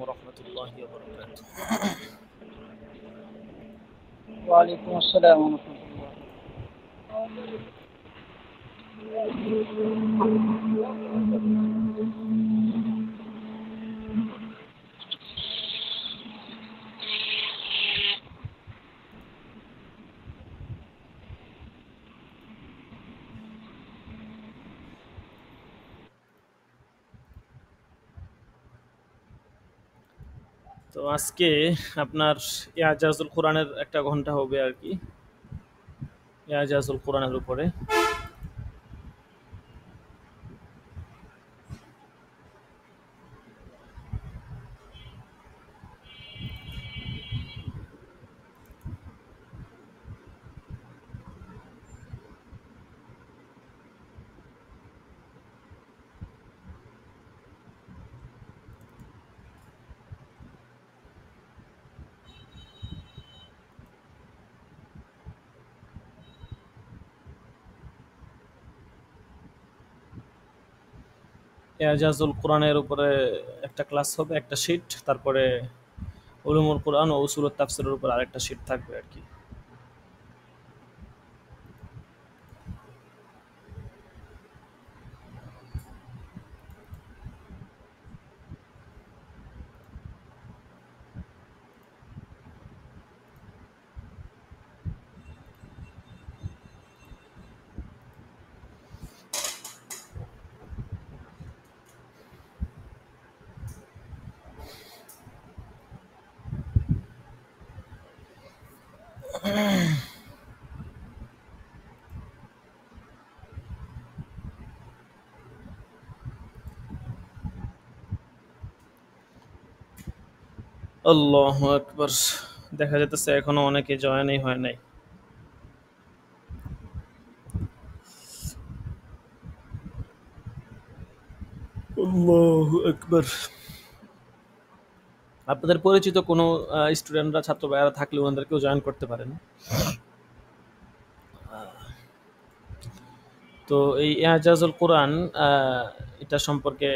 ورحمة الله وبركاته. وعليكم السلام ورحمة الله. তো আজকে আপনার ইয়াজাজুল কোরআনের একটা ঘন্টা হবে আর কি, ইয়াজাজুল কোরআনের উপরে। ইয়াজাজুল কোরআনের উপরে একটা ক্লাস হবে, একটা শিট, তারপরে উলুমুল কোরআন ও উসুলুত তাফসীরের উপর আরেকটা শিট থাকবে আর কি। আল্লাহু আকবার। দেখা যেতেছে এখনো অনেকে জয়েনই হয় নাই। আল্লাহু আকবার। আপনাদের পরিচিত কোনো স্টুডেন্টরা, ছাত্র ভাইয়ারা থাকলে ওনাদেরকেও জয়েন করতে পারেন। তো এই ইয়াজাজুল কোরআন এটা সম্পর্কে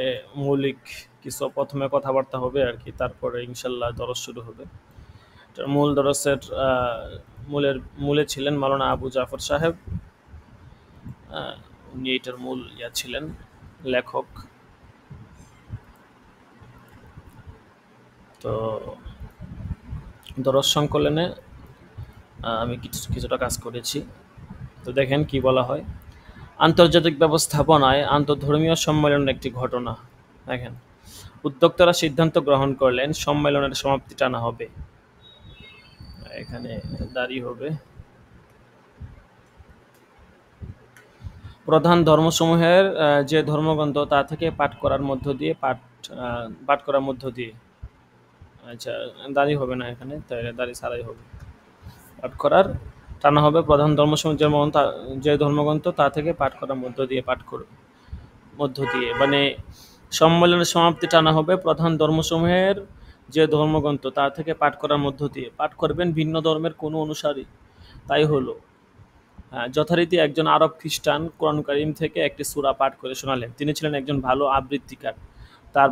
মৌলিক কিছু প্রথমে কথাবার্তা হবে আর কি, তারপরে ইনশাল্লাহ দরস শুরু হবে। এটার মূল দরসের মূলে ছিলেন মাওলানা আবু জাফর সাহেব। উনি এটার মূল ছিলেন, লেখক। তো দরস সংকলনে আমি কিছুটা কাজ করেছি। তো দেখেন কি বলা হয়। আন্তর্জাতিক ব্যবস্থাপনায় আন্তঃধর্মীয় সম্মেলনের একটি ঘটনা। দেখেন, উদ্যোক্তারা সিদ্ধান্ত গ্রহণ করলেন সম্মেলনের সমাপ্তি টানা হবে। এখানে দাঁড়ি হবে। প্রধান ধর্মসমূহের যে ধর্মগ্রন্থ তা থেকে পাঠ করার মধ্য দিয়ে আচ্ছা, দাঁড়ি হবে না এখানে, তাই দাঁড়ি ছাড়াই হবে। পাঠ করার টানা হবে প্রধান ধর্মসমূহ যে ধর্মগ্রন্থ তা থেকে পাঠ করার মধ্য দিয়ে মানে সম্মেলনের সমাপ্তি টানা হবে প্রধান ধর্মসমূহের যে ধর্মগ্রন্থ তা থেকে পাঠ করার মধ্য দিয়ে। পাঠ করবেন ভিন্ন ধর্মের কোনো অনুসারী। তাই হলো, যথারীতি একজন আরব খ্রিস্টান কোরআন কারীম থেকে একটি সূরা পাঠ করে শোনালেন। তিনি ছিলেন একজন ভালো আবৃত্তিকার। তার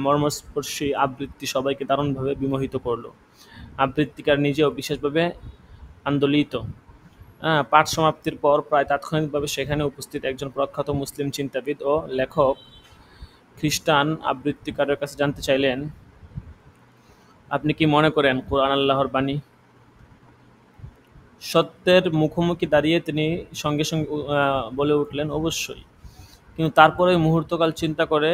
মর্মস্পর্শী আবৃত্তি সবাইকে দারুণভাবে বিমোহিত করল। আবৃত্তিকার নিজেও বিশেষভাবে আন্দোলিত। পাঠ সমাপ্তির পর প্রায় তাৎক্ষণিকভাবে সেখানে উপস্থিত একজন প্রখ্যাত মুসলিম চিন্তাবিদ ও লেখক খ্রিস্টান আবৃত্তিকারের কাছে জানতে চাইলেন, আপনি কি মনে করেন কোরআন আল্লাহর বাণী? সত্যের মুখোমুখি দাঁড়িয়ে তিনি সঙ্গে সঙ্গে বলে উঠলেন, অবশ্যই। কিন্তু তারপরে মুহূর্তকাল চিন্তা করে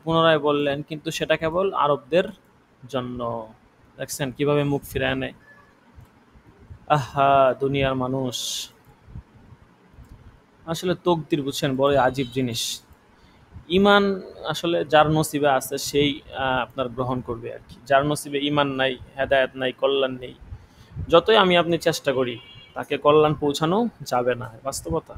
পুনরায় বললেন, কিন্তু সেটা কেবল আরবদের জন্য। দেখছেন কিভাবে মুখ ফিরায় নেয়। আহা, দুনিয়ার মানুষ আসলে তকদির, বুঝছেন, বড় আজীব জিনিস। ইমান আসলে যার নসিবে আছে সেই আপনার গ্রহণ করবে আর কি। যার নসিবে ইমান নাই, হেদায়েত নাই, কল্যাণ নেই, যতই আমি আপনি চেষ্টা করি তাকে কল্যাণ পৌঁছানো যাবে না, বাস্তবতা।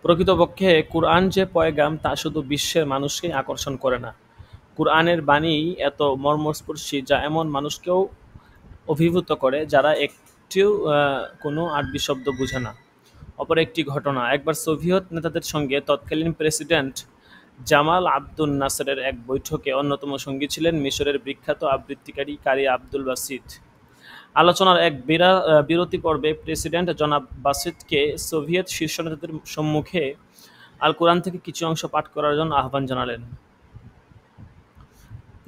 প্রকৃতপক্ষে কোরআন যে পয়গাম তা শুধু বিশ্বের মানুষকেই আকর্ষণ করে না। কোরআনের বাণী এত মর্মস্পর্শী যা এমন মানুষকেও অভিভূত করে যারা একটিও কোনো আরবি শব্দ বুঝে না। অপর একটি ঘটনা, একবার সোভিয়েত নেতাদের সঙ্গে তৎকালীন প্রেসিডেন্ট জামাল আব্দুল নাসেরের এক বৈঠকে অন্যতম সঙ্গী ছিলেন মিশরের বিখ্যাত আবৃত্তিকারী কারি আব্দুল বাসিত। আলোচনার এক বিরতি পর্বে প্রেসিডেন্ট জনাব বাসিতকে সোভিয়েত শীর্ষ নেতাদের সম্মুখে আল কোরআন থেকে কিছু অংশ পাঠ করার জন্য আহ্বান জানালেন।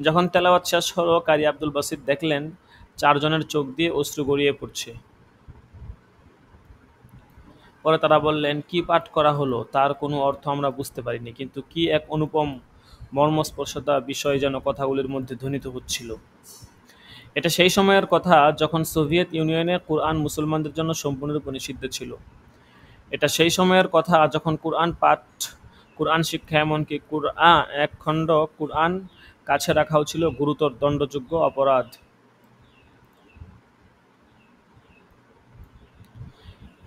যখন তেলাওয়াত শেষ হলো, কারি আব্দুল বাসিত দেখলেন চারজনের চোখ দিয়ে অশ্রু গড়িয়ে পড়ছে। পরে তারা বললেন, কি পাঠ করা হলো তার কোনো অর্থ আমরা বুঝতে পারিনি, কিন্তু কি এক অনুপম মর্মস্পর্শতা বিষয় যেন কথাগুলির মধ্যে ধ্বনিত হচ্ছিল। এটা সেই সময়ের কথা যখন সোভিয়েত ইউনিয়নে কোরআন মুসলমানদের জন্য সম্পূর্ণরূপে নিষিদ্ধ ছিল। এটা সেই সময়ের কথা যখন কোরআন পাঠ, কোরআন শিক্ষা, এমনকি এক খণ্ড কোরআন কাছে রাখাও ছিল গুরুতর দণ্ডযোগ্য অপরাধ।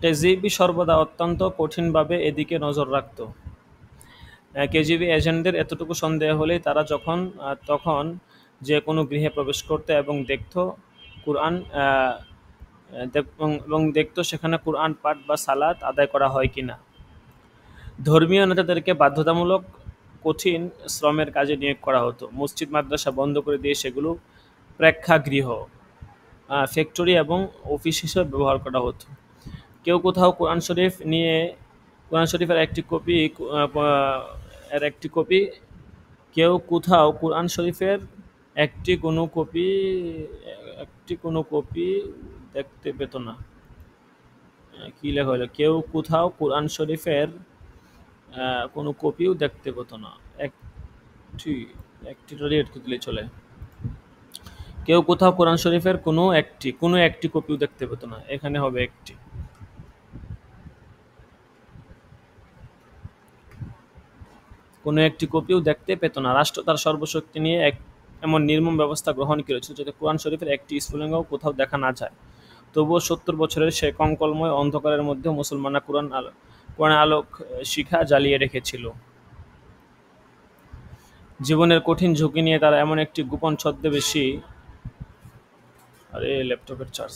কেজিবি সর্বদা অত্যন্ত কঠিনভাবে এদিকে নজর রাখত। কেজিবি এজেন্টদের এতটুকু সন্দেহ হলেই তারা তখন যে কোনো গৃহে প্রবেশ করত এবং দেখত সেখানে কোরআন পাঠ বা সালাত আদায় করা হয় কিনা। ধর্মীয় নেতাদেরকে বাধ্যতামূলক কঠিন শ্রমের কাজে নিয়োগ করা হতো। মসজিদ মাদ্রাসা বন্ধ করে দিয়ে সেগুলো প্রেক্ষাগৃহ, ফ্যাক্টরি এবং অফিস হিসেবে ব্যবহার করা হতো। কেউ কোথাও কোরআন শরীফের একটি কপি কেউ কোথাও কোরআন শরীফের কোনো কপি দেখতে পেত না। কি লেখা হলো? কেউ কোথাও কোরআন শরীফের কোনো কপিও দেখতে পেত না। চলে। কেউ কোথাও কোরআন শরীফের কোনো একটি কপিও দেখতে পেত না। এখানে হবে একটি। কোনো একটি কপিও দেখতে পেত না। রাষ্ট্র তার সর্বশক্তি নিয়ে এমন নির্মম ব্যবস্থা গ্রহণ করেছিল যাতে কোরআন শরীফের একটি স্ফুলিঙ্গও কোথাও দেখা না যায়। তবুও ৭০ বছরের সে কঙ্কলময় অন্ধকারের মধ্যে মুসলমানরা কোরআন আলোক শিখা জ্বালিয়ে রেখেছিল। জীবনের কঠিন ঝুঁকি নিয়ে তারা এমন একটি গোপন ছদ্মবেশী ল্যাপটপের চার্জ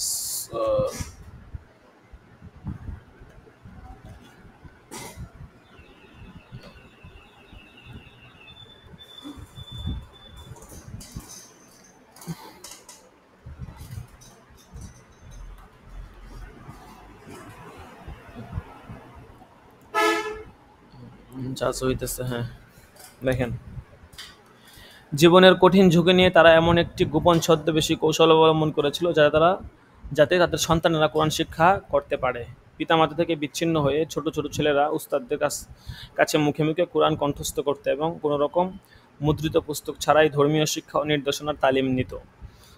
হইতেছে। হ্যাঁ, দেখেন, জীবনের কঠিন ঝুঁকি নিয়ে তারা এমন একটি গোপন ছদ্মবেশী কৌশল অবলম্বন করেছিল যাতে তাদের সন্তানেরা কোরআন শিক্ষা করতে পারে। পিতামাতা থেকে বিচ্ছিন্ন হয়ে ছোট ছোট ছেলেরা উস্তাদদের কাছে মুখে মুখে কোরআন কণ্ঠস্থ করত এবং কোনো রকম মুদ্রিত পুস্তক ছাড়াই ধর্মীয় শিক্ষা ও নির্দেশনার তালিম নিত।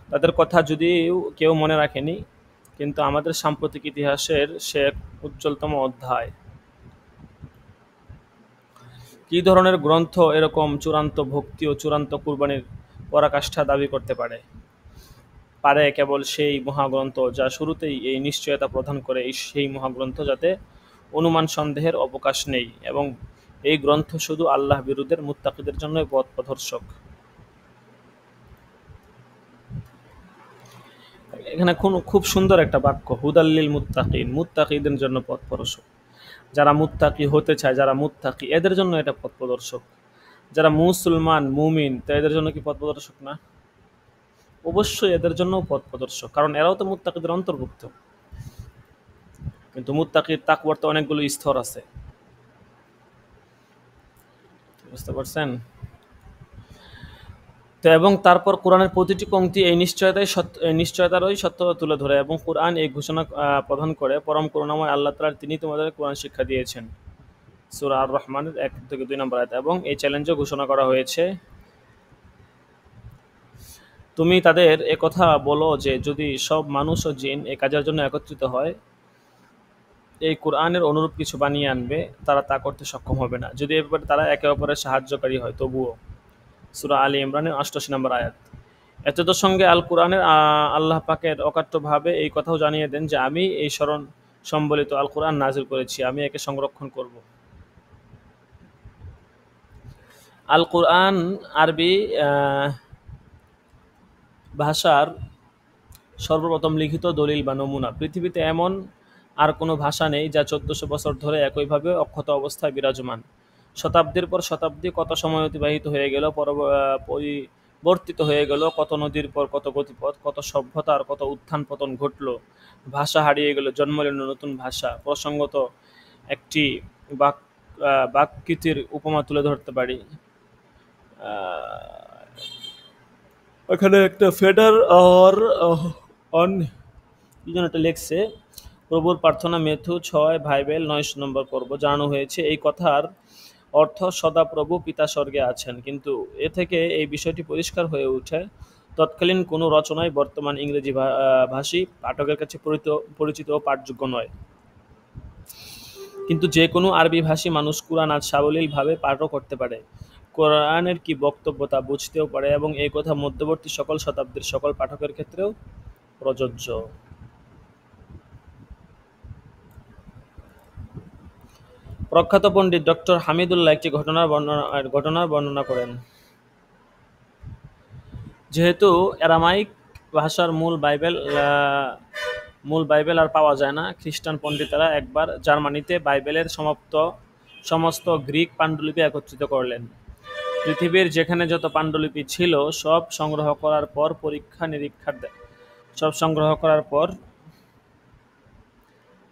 তাদের কথা যদিও কেউ মনে রাখেনি, কিন্তু আমাদের সাম্প্রতিক ইতিহাসের সে এক উজ্জ্বলতম অধ্যায়। কী ধরনের গ্রন্থ এরকম চূড়ান্ত ভক্তি ও চূড়ান্ত কুরবানির পরাকাষ্ঠা দাবি করতে পারে? কেবল সেই মহাগ্রন্থ যা শুরুতেই এই নিশ্চয়তা প্রদান করে, সেই মহাগ্রন্থ যাতে অনুমান সন্দেহের অবকাশ নেই, এবং এই গ্রন্থ শুধু আল্লাহ বিরুদ্ধের মুত্তাকিদের জন্যই পথ প্রদর্শক। এখানে খুব সুন্দর একটা বাক্য, হুদাল্লিল মুত্তাকিন, মুত্তাকিদের জন্য পথ প্রদর্শক। যারা মুত্তাকি হতে চায়, যারা মুত্তাকি, এদের জন্য এটা পথ প্রদর্শক। যারা মুসলমান মুমিন, তো এদের জন্য কি পথ প্রদর্শক না? অবশ্যই এদের জন্য পথ প্রদর্শক, কারণ এরাও তো মুত্তাকিদের অন্তর্ভুক্ত। কিন্তু মুত্তাকির তাকওয়ার তো অনেকগুলো স্তর আছে, বুঝতে পারছেন? তো এবং তারপর কোরআনের প্রতিটি পংক্তি এই নিশ্চয়তারই সত্যতা তুলে ধরে, এবং কোরআন এই ঘোষণা প্রদান করে, পরম করুণাময় আল্লাহ তাআলা তিনি তোমাদের কোরআন শিক্ষা দিয়েছেন, সূরা আর রহমানের 1 থেকে 2 নম্বর আয়াত। এবং এই চ্যালেঞ্জও ঘোষণা করা হয়েছে, তুমি তাদের একথা বলো যে যদি সব মানুষ ও জিন এই কাজের জন্য একত্রিত হয় এই কোরআনের অনুরূপ কিছু বানিয়ে আনবে, তারা তা করতে সক্ষম হবে না, যদি এ ব্যাপারে তারা একে অপরের সাহায্যকারী হয় তবুও। সূরা আলী ইমরানের 88 নম্বর আয়াত। এতদের সঙ্গে আল কোরআনের আল্লাহ পাকের অকাট্যভাবে এই কথাও জানিয়ে দেন যে আমি এই স্মরণ সম্বলিত আল কোরআন নাজিল করেছি, আমি একে সংরক্ষণ করব। আল কোরআন আরবি ভাষার সর্বপ্রথম লিখিত দলিল বা নমুনা। পৃথিবীতে এমন আর কোনো ভাষা নেই যা 1400 বছর ধরে একইভাবে অক্ষত অবস্থায় বিরাজমান। শতাব্দীর পর শতাব্দী কত সময় অতিবাহিত হয়ে গেল, পরিবর্তিত হয়ে গেল, কত নদীর পর কত গতিপথ, কত সভ্যতা আর কত উত্থান পতন ঘটলো, ভাষা হারিয়ে গেল, জন্ম নিল নতুন ভাষা। প্রসঙ্গত একটি বাক বাকৃতির উপমা তুলে ধরতে পারি। ওখানে একটা ফেডার আর অন কি যেন একটা লেখছে, প্রভুর প্রার্থনা মেথু 6 বাইবেল 9 নম্বর পর্ব জানানো হয়েছে। এই কথার অর্থ সদাপ্রভু পিতা স্বর্গে আছেন, কিন্তু এ থেকে এই বিষয়টি পরিষ্কার হয়ে ওঠে তৎকালীন কোনো রচনাই বর্তমান ইংরেজি ভাষী পাঠকের কাছে পরিচিত ও পাঠযোগ্য নয়। কিন্তু যে কোনো আরবি ভাষী মানুষ কুরআন আজ সাবলীলভাবে পাঠও করতে পারে, কোরআনের কি বক্তব্য তা বুঝতেও পারে, এবং এই কথা মধ্যবর্তী সকল শতাব্দীর সকল পাঠকের ক্ষেত্রেও প্রযোজ্য। প্রখ্যাত পণ্ডিত ডক্টর হামিদুল্লাহ একটি ঘটনার বর্ণনা করেন। যেহেতু অ্যারামাইক ভাষার মূল বাইবেল আর পাওয়া যায় না, খ্রিস্টান পণ্ডিতেরা একবার জার্মানিতে বাইবেলের সমস্ত গ্রিক পাণ্ডুলিপি একত্রিত করলেন। পৃথিবীর যেখানে যত পাণ্ডুলিপি ছিল সব সংগ্রহ করার পর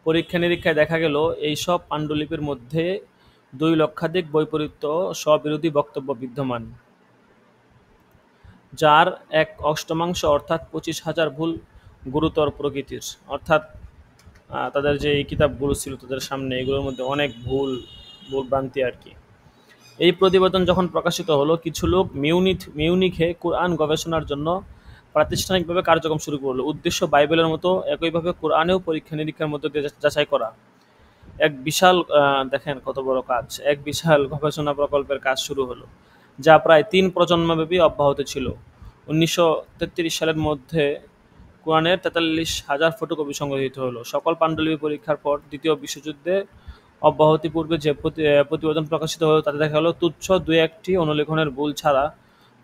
পরীক্ষা নিরীক্ষায় দেখা গেল এই সব পাণ্ডুলিপির মধ্যে 2 লক্ষাধিক বৈপরীত্য স্ববিরোধী বক্তব্য বিদ্যমান, যার 1/8 অর্থাৎ 25,000 ভুল গুরুতর প্রকৃতির। অর্থাৎ তাদের যে এই কিতাবগুলো ছিল তাদের সামনে, এগুলোর মধ্যে অনেক ভুল ভ্রান্তি আর কি। এই প্রতিবেদন যখন প্রকাশিত হলো, কিছু লোক মিউনিখে কোরআন গবেষণার জন্য প্রাতিষ্ঠানিকভাবে কার্যক্রম শুরু করলো। উদ্দেশ্য বাইবেলের মতো একইভাবে কোরআনেও পরীক্ষা নিরীক্ষার মধ্যে দিয়ে যাচাই করা। দেখেন কত বড় কাজ, এক বিশাল গবেষণা প্রকল্পের কাজ শুরু হলো, যা প্রায় 3 প্রজন্মব্যাপী অব্যাহত ছিল। 1933 সালের মধ্যে কোরআনের 43,000 ফটোকপি সংগৃহীত হলো। সকল পাণ্ডুলিপি পরীক্ষার পর দ্বিতীয় বিশ্বযুদ্ধে অব্যাহতি পূর্বে যে প্রতিবেদন প্রকাশিত হলো তাতে দেখা গেল তুচ্ছ 2-1টি অনুলেখনের ভুল ছাড়া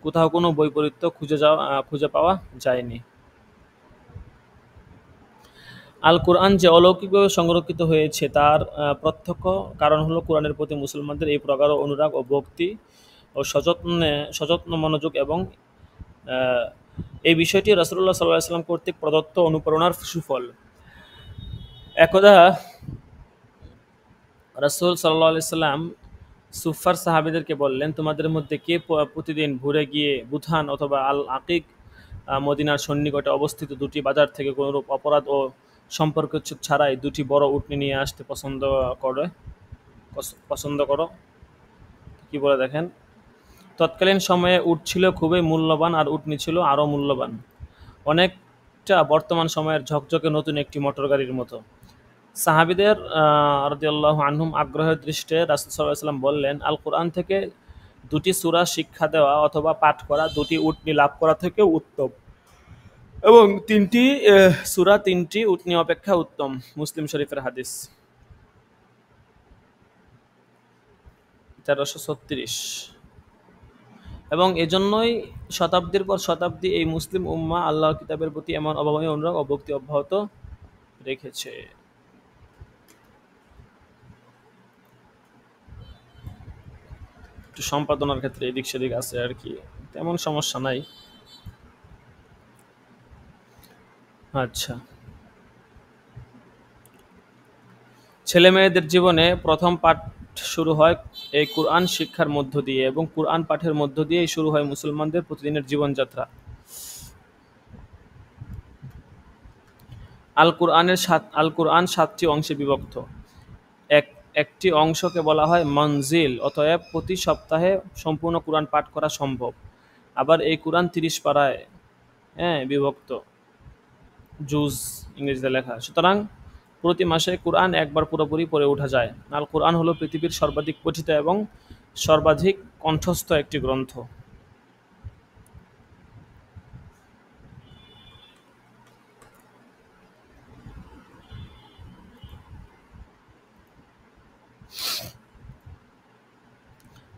কোথাও কোনো বৈপরীত্য খুঁজে পাওয়া যায়নি। আল কোরআন যে অলৌকিকভাবে সংরক্ষিত হয়েছে তার প্রত্যক্ষ কারণ হলো কোরআনের প্রতি মুসলমানদের এই প্রগাঢ় অনুরাগ ও ভক্তি ও সযত্ন মনোযোগ, এবং এই বিষয়টি রাসূলুল্লাহ সাল্লাল্লাহু আলাইহি ওয়াসাল্লাম কর্তৃক প্রদত্ত অনুপ্রেরণার সুফল। একদা রাসূল সাল্লাল্লাহু আলাইহি ওয়াসাল্লাম সুফার সাহাবীদেরকে বললেন, তোমাদের মধ্যে কে প্রতিদিন ভোরে গিয়ে বুথান অথবা আল আকিক মদিনার সন্নিকটে অবস্থিত 2টি বাজার থেকে কোনরূপ অপরাধ ও সম্পর্কচ্ছেদ ছাড়াই 2টি বড় উটনী নিয়ে আসতে পছন্দ করো? কি বলে দেখেন, তৎকালীন সময়ে উট ছিল খুবই মূল্যবান আর উটনী ছিল আরও মূল্যবান, অনেকটা বর্তমান সময়ের ঝকঝকে নতুন একটি মোটর গাড়ির মতো। সাহাবীদের রাদিয়াল্লাহু আনহুম আগ্রহের দৃষ্টিতে রাসূল সাল্লাল্লাহু আলাইহি ওয়াসাল্লাম বললেন, আল কোরআন থেকে 2টি সূরা শিক্ষা দেওয়া অথবা পাঠ করা 2টি উটনী লাভ করা থেকেও উত্তম, এবং 3টি সূরা 3টি উটনী অপেক্ষা উত্তম। মুসলিম শরীফের হাদিস 1336। এবং এজন্যই শতাব্দীর পর শতাব্দী এই মুসলিম উম্মাহ আল্লাহর কিতাবের প্রতি এমন অভাবনীয় অনুরাগ ও ভক্তি অব্যাহত রেখেছে। একটু সম্পাদনার ক্ষেত্রে এদিক সেদিক আছে আর কি, তেমন সমস্যা নাই। আচ্ছা, ছেলে মেয়েদের জীবনে প্রথম পাঠ শুরু হয় এই কুরআন শিক্ষার মধ্য দিয়ে, এবং কুরআন পাঠের মধ্য দিয়েই শুরু হয় মুসলমানদের প্রতিদিনের জীবনযাত্রা। আল কুরআন 7টি অংশে বিভক্ত। একটি অংশকে বলা হয় মনজিল, অতএব প্রতি সপ্তাহে সম্পূর্ণ কুরআন পাঠ করা সম্ভব। আবার এই কুরআন 30 পারায় বিভক্ত, জুজ ইংরেজিতে লেখা, সুতরাং প্রতি মাসে কুরআন একবার পুরোপুরি পড়ে ওঠা যায়। আল কুরআন হলো পৃথিবীর সর্বাধিক পঠিত এবং সর্বাধিক কণ্ঠস্থ একটি গ্রন্থ।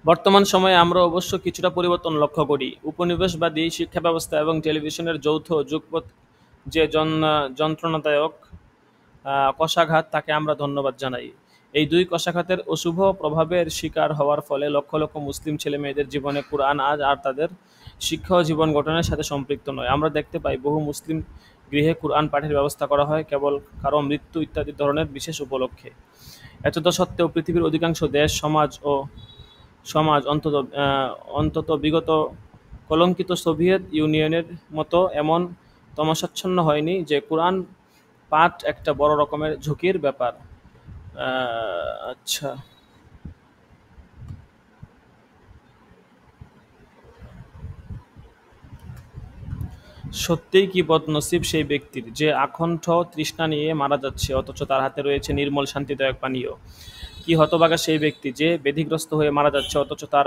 বর্তমান সময়ে আমরা অবশ্য কিছুটা পরিবর্তন লক্ষ্য করি। উপনিবেশবাদী শিক্ষা ব্যবস্থা এবং টেলিভিশনের যৌথ যুগপৎ যে যন্ত্রণাদায়ক কষাঘাত, তাকে আমরা ধন্যবাদ জানাই। এই দুই কশাঘাতের অশুভ প্রভাবের শিকার হওয়ার ফলে লক্ষ লক্ষ মুসলিম ছেলে মেয়েদের জীবনে কুরআন আজ আর তাদের শিক্ষা ও জীবন গঠনের সাথে সম্পৃক্ত নয়। আমরা দেখতে পাই বহু মুসলিম গৃহে কুরআন পাঠের ব্যবস্থা করা হয় কেবল কারো মৃত্যু ইত্যাদি ধরনের বিশেষ উপলক্ষে। এতদ সত্ত্বেও পৃথিবীর অধিকাংশ দেশ সমাজ অন্তত বিগত কলঙ্কিত সোভিয়েত ইউনিয়নের মতো এমন তমসাচ্ছন্ন হয়নি যে কুরআন পাঠ একটা বড় রকমের ঝুঁকির ব্যাপার। আচ্ছা, সত্যিই কি বদনসিব সেই ব্যক্তির যে আকণ্ঠ তৃষ্ণা নিয়ে মারা যাচ্ছে অথচ তার হাতে রয়েছে নির্মল শান্তিদায়ক পানীয়। কি হতভাগা সেই ব্যক্তি যে ব্যাধিগ্রস্ত হয়ে মারা যাচ্ছে অথচ তার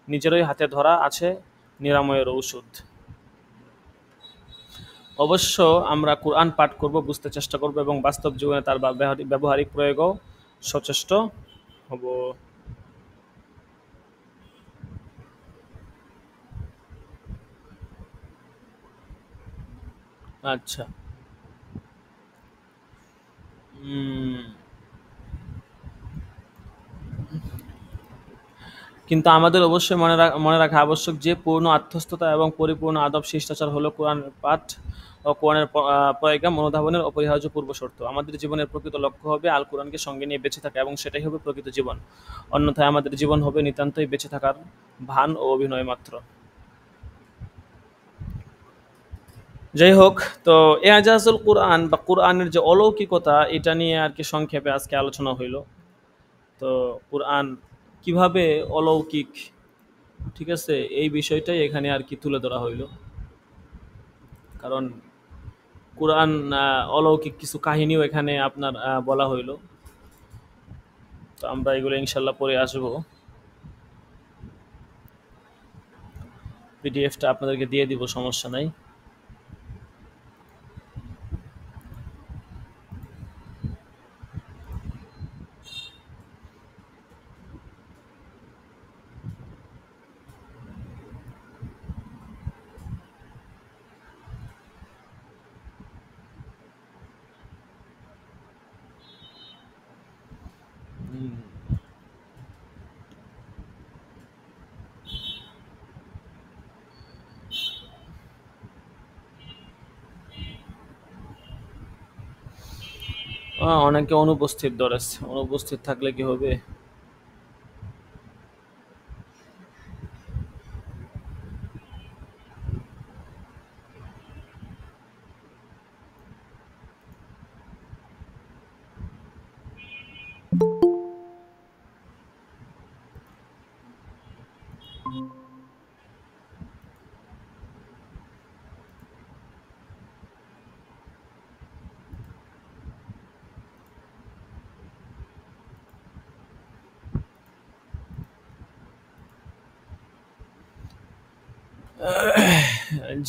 নিজেরই হাতে ধরা আছে নিরাময়ের ঔষধ। অবশ্য আমরা কুরআন পাঠ করব, বুঝতে চেষ্টা করব এবং বাস্তব জীবনে তার ব্যবহারিক প্রয়োগও সচেষ্ট হব। আচ্ছা। উম, কিন্তু আমাদের অবশ্যই মনে রাখা আবশ্যক যে পূর্ণ আত্মস্থতা এবং পরিপূর্ণ আদব শিষ্টাচার হলো কোরআনের পাঠ ও কোরআনের প্রয়োগে অনুধাবনের অপরিহার্য পূর্বশর্ত। আমাদের জীবনের প্রকৃত লক্ষ্য হবে আল কোরআনকে সঙ্গে নিয়ে বেঁচে থাকা এবং সেটাই হবে প্রকৃত জীবন। অন্যথায় আমাদের জীবন হবে নিতান্তই বেঁচে থাকার ভান ও অভিনয় মাত্র। যাই হোক, তো এজাজুল কোরআন বা কোরআনের যে অলৌকিকতা এটা নিয়ে আর কি সংক্ষেপে আজকে আলোচনা হইল। তো কোরআন কিভাবে অলৌকিক, ঠিক আছে, এই বিষয়টাই এখানে আর কি তুলে ধরা হইল। কারণ কোরআন অলৌকিক কিছু কাহিনীও এখানে আপনার বলা হইল। তো আমরা এগুলো ইনশাল্লাহ পরে আসবো। পিডিএফটা আপনাদেরকে দিয়ে দিব, সমস্যা নাই। অনেকে অনুপস্থিত ধরেছে, অনুপস্থিত থাকলে কি হবে?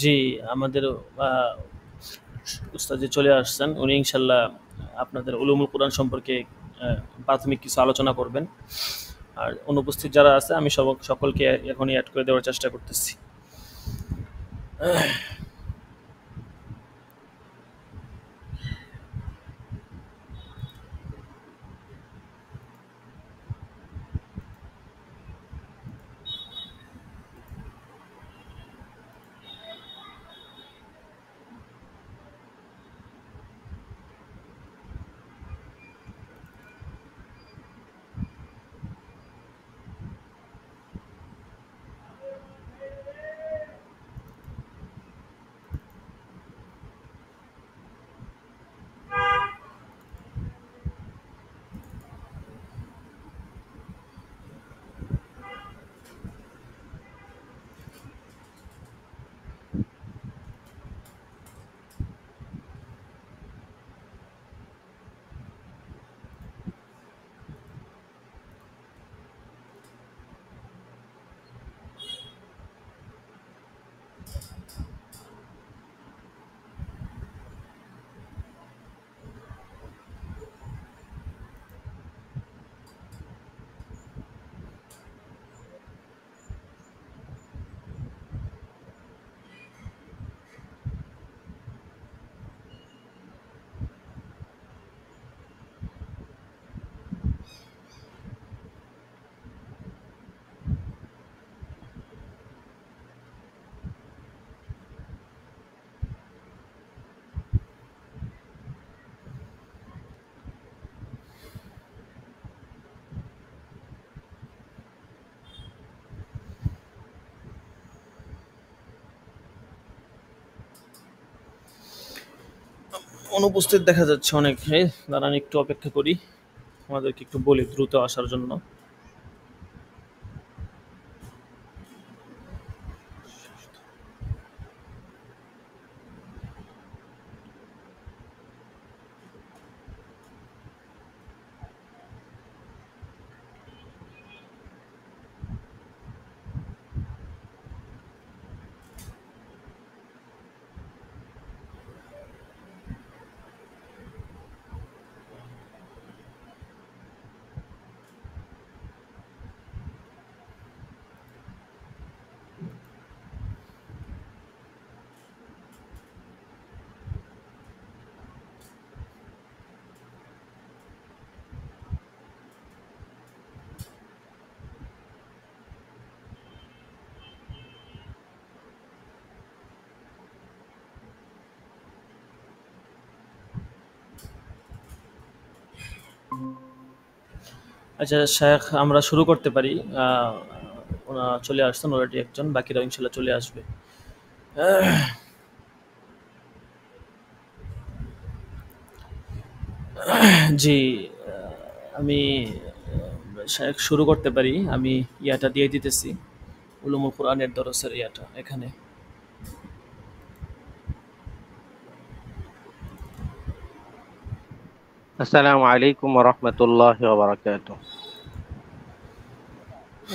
জি, আমাদের আহ, উস্তাদ যে চলে আসছেন উনি ইনশাল্লাহ আপনাদের উলুমুল কোরআন সম্পর্কে প্রাথমিক কিছু আলোচনা করবেন। আর অনুপস্থিত যারা আছে আমি সকলকে এখনই অ্যাড করে দেওয়ার চেষ্টা করতেছি। অনুপস্থিত দেখা যাচ্ছে অনেকে। দাঁড়ান একটু অপেক্ষা করি, আমাদেরকে একটু বলি দ্রুত আসার জন্য। আচ্ছা শেখ, আমরা শুরু করতে পারি। ওরা চলে আসছেন অলরেডি একজন, বাকিরা ইনশাল্লাহ চলে আসবে। জি, আমি শেখ শুরু করতে পারি। আমি ইয়াটা দিয়ে দিতেছি, উলুমুল কোরআনের দরসের ইয়াটা এখানে। আসসালামু আলাইকুম ওয়া রাহমাতুল্লাহি ওয়া বারাকাতুহু।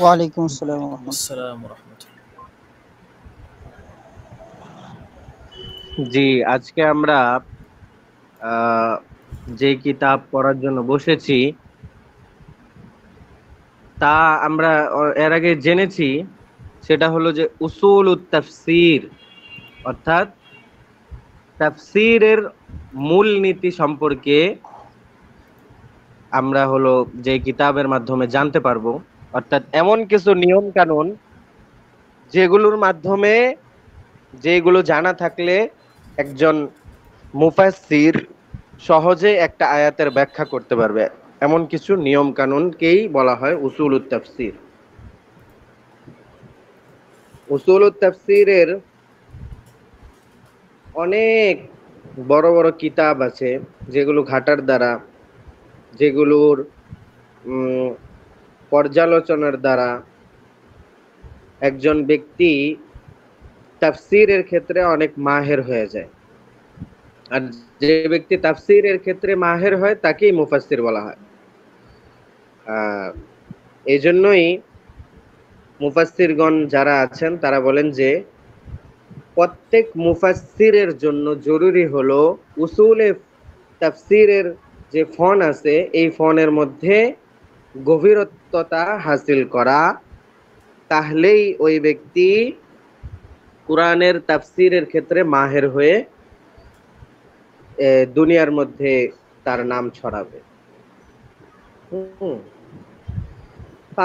ওয়ালাইকুম আসসালাম ওয়া রাহমাতুল্লাহ। আসসালামু রাহমাতুল্লাহ। জি, আজকে আমরা যে কিতাব পড়ার জন্য বসেছি তা আমরা এর আগে জেনেছি, সেটা হলো যে উসুলুত তাফসীর, অর্থাৎ তাফসীরের মূল নীতি সম্পর্কে আমরা হলো যে কিতাবের মাধ্যমে জানতে পারবো। অর্থাৎ এমন কিছু নিয়ম কানুন যেগুলোর মাধ্যমে, যেগুলো জানা থাকলে একজন মুফাসসির সহজে একটা আয়াতের ব্যাখ্যা করতে পারবে, এমন কিছু নিয়ম কানুনকেই বলা হয় উসুলুত তাফসীর। উসুলুত তাফসীরের অনেক বড় বড় কিতাব আছে, যেগুলো ঘাটার দ্বারা, যেগুলোর পর্যালোচনার দ্বারা একজন ব্যক্তি তাফসীরের ক্ষেত্রে অনেক মাহের হয়ে যায়। আর যে ব্যক্তি তাফসীরের ক্ষেত্রে মাহের হয় তাকেই মুফাসসির বলা হয়। এই জন্যই মুফাসসিরগণ যারা আছেন তারা বলেন যে প্রত্যেক মুফাসসিরের জন্য জরুরি হলো উসুলে তাফসীরের যে ফন আছে এই ফনের মধ্যে গভীরতা হাসিল করা, তাহলেই ওই ব্যক্তি কোরআনের তাফসীরের ক্ষেত্রে মাহের হয়ে দুনিয়ার মধ্যে তার নাম ছড়াবে।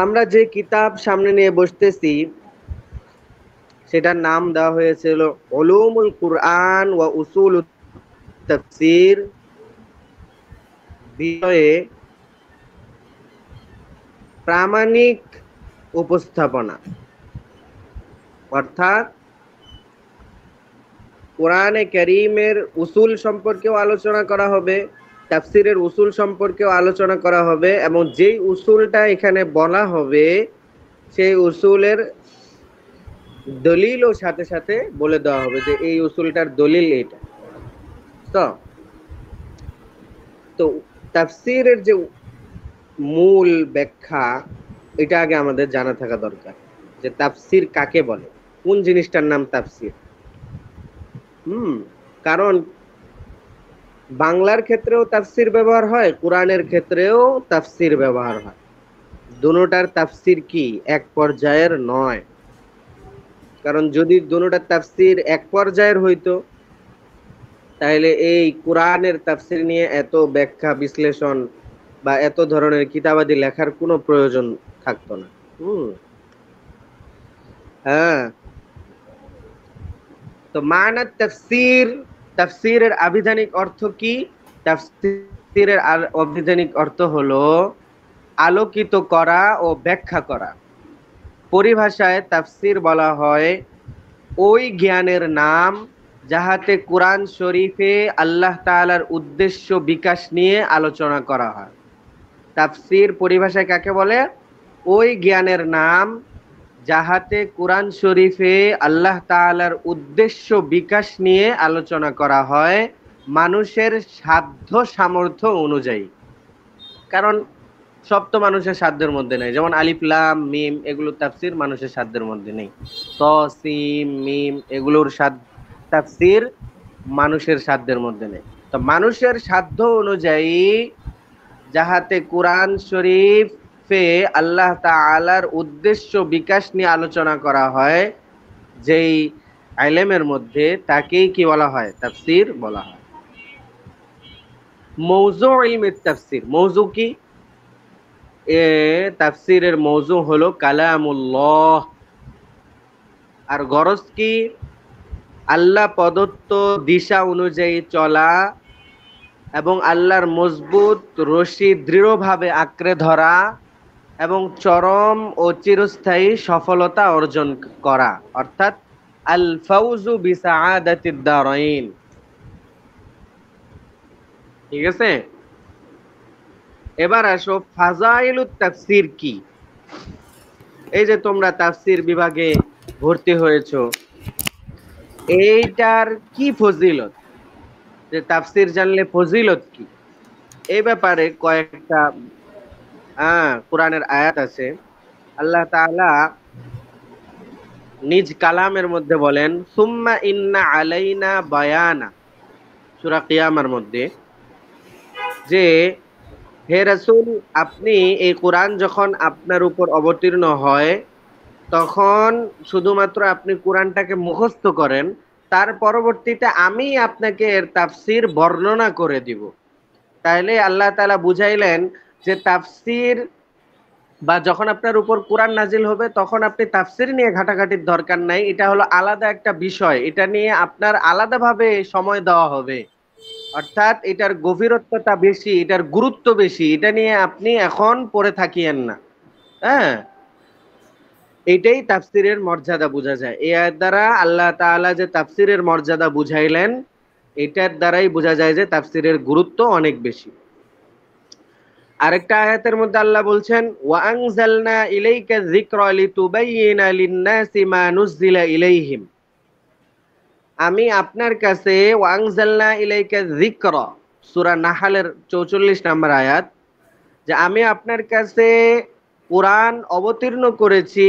আমরা যে কিতাব সামনে নিয়ে বসতেছি সেটার নাম দেওয়া হয়েছিল উলুমুল কুরআন ওয়া উসুলুত তাফসীর, বিষয়ে প্রামাণিক উপস্থাপনা। অর্থাৎ কোরআনে কারীমের উসুল সম্পর্কেও আলোচনা করা হবে, তাফসীরের উসুল সম্পর্কেও আলোচনা করা হবে, এবং যেই উসুলটা এখানে বলা হবে সেই উসুলের দলিলও সাথে সাথে বলে দেওয়া হবে যে এই উসুলটার দলিল এটা। তো তাফসীরের যে মূল ব্যাখ্যা, এটা আগে আমাদের জানা থাকা দরকার যে তাফসীর কাকে বলে, কোন জিনিসটার নাম তাফসীর। কারণ বাংলার ক্ষেত্রেও তাফসীর ব্যবহার হয়, কোরআনের ক্ষেত্রেও তাফসীর ব্যবহার হয়। দুটোটার তাফসীর কি এক পর্যায়ের নয়। কারণ যদি দুটোটার তাফসীর এক পর্যায়ের হইতো তাহলে এই কোরআনের তাফসীর নিয়ে এত ব্যাখ্যা বিশ্লেষণ বা এত ধরনের কিতাবাদি লেখার কোনো প্রয়োজন থাকতো না। হ্যাঁ, তো মানা তাফসীর, তাফসীরের আবিধানিক অর্থ কি? তাফসীরের আবিধানিক অর্থ হলো আলোকিত করা ও ব্যাখ্যা করা। পরিভাষায় তাফসীর বলা হয় ওই জ্ঞানের নাম যাহাতে কোরআন শরীফে আল্লাহ তাআলার উদ্দেশ্য বিকাশ নিয়ে আলোচনা করা হয়। তাফসীর পরিভাষায় কাকে বলে? ওই জ্ঞানের নাম যাহাতে কোরআন শরীফে আল্লাহ তাআলার উদ্দেশ্য বিকাশ নিয়ে আলোচনা করা হয় মানুষের সাধ্য সামর্থ্য অনুযায়ী। কারণ সব তো মানুষের সাধ্যের মধ্যে নেই, যেমন আলিফ লাম মিম এগুলোর তাফসীর মানুষের সাধ্যের মধ্যে নেই। ত সিম মিম এগুলোর তাফসীর মানুষের সাধ্যের মধ্যে নেই। তো মানুষের সাধ্য অনুযায়ী যাহাতে কোরআন শরীফে আল্লাহ তাআলার উদ্দেশ্য বিকাশ নিয়ে আলোচনা করা হয় যেই ইলমের মধ্যে, তাকেই কি বলা হয়? তাফসীর বলা হয়। মৌজু ইলমে তাফসীর, মৌজু কি? তাফসীরের মৌজু হলো কালামুল্লাহ। আর গরজ কি? আল্লাহ প্রদত্ত দিশা অনুযায়ী চলা এবং আল্লাহর মজবুত রশি দৃঢ়ভাবে আঁকড়ে ধরা এবং চরম ও চিরস্থায়ী সফলতা অর্জন করা, অর্থাৎ আল ফাউজু বিসাআদাতিদ দারাইন। ঠিক আছে, এবার আসো ফাজাইলুত তাফসীর কি। এই যে তোমরা তাফসীর বিভাগে ভর্তি হয়েছো, এইটার কি ফজিলত, যে তাফসীর জানলে ফজিলত কি, এই ব্যাপারে কয়েকটা কোরআনের আয়াত আছে। আল্লাহ তাআলা নিজ কালামের মধ্যে বলেন, সুম্মা ইন্না আলাইনা বায়ানা, সূরা কিয়ামার মধ্যে, যে হে রাসূল, আপনি এই কোরআন যখন আপনার উপর অবতীর্ণ হয় তখন শুধুমাত্র আপনি কোরআনটাকে মুখস্থ করেন, তার পরবর্তীতে আমি আপনাকে এর তাফসীর বর্ণনা করে দিব। তাহলে আল্লাহ তাআলা বুঝাইলেন যে তাফসীর বা যখন আপনার উপর কোরআন নাজিল হবে তখন আপনি তাফসীর নিয়ে ঘাটাঘাটির দরকার নাই, এটা হলো আলাদা একটা বিষয়, এটা নিয়ে আপনার আলাদাভাবে সময় দেওয়া হবে, অর্থাৎ এটার গভীরতা বেশি, এটার গুরুত্ব বেশি, এটা নিয়ে আপনি এখন পড়ে থাকিয়েন না। হ্যাঁ, এটাই তাফসীরের মর্যাদা বোঝা যায়। এই আয়াত দ্বারা আল্লাহ তাআলা যে তাফসীরের মর্যাদা বুঝাইলেন, এটার দ্বারাই বোঝা যায় যে তাফসীরের গুরুত্ব অনেক বেশি। আরেকটা আয়াতের মধ্যে আল্লাহ বলছেন, ওয়া আনজালনা ইলাইকা যিকরা লিতুবাইয়িনা লিন-নাসি মা নুযিলা ইলাইহিম। আমি আপনার কাছে, ওয়া আনজালনা ইলাইকা যিকরা, সূরা নাহলের 44 নম্বর আয়াত, যে আমি আপনার কাছে কোরআন অবতীর্ণ করেছি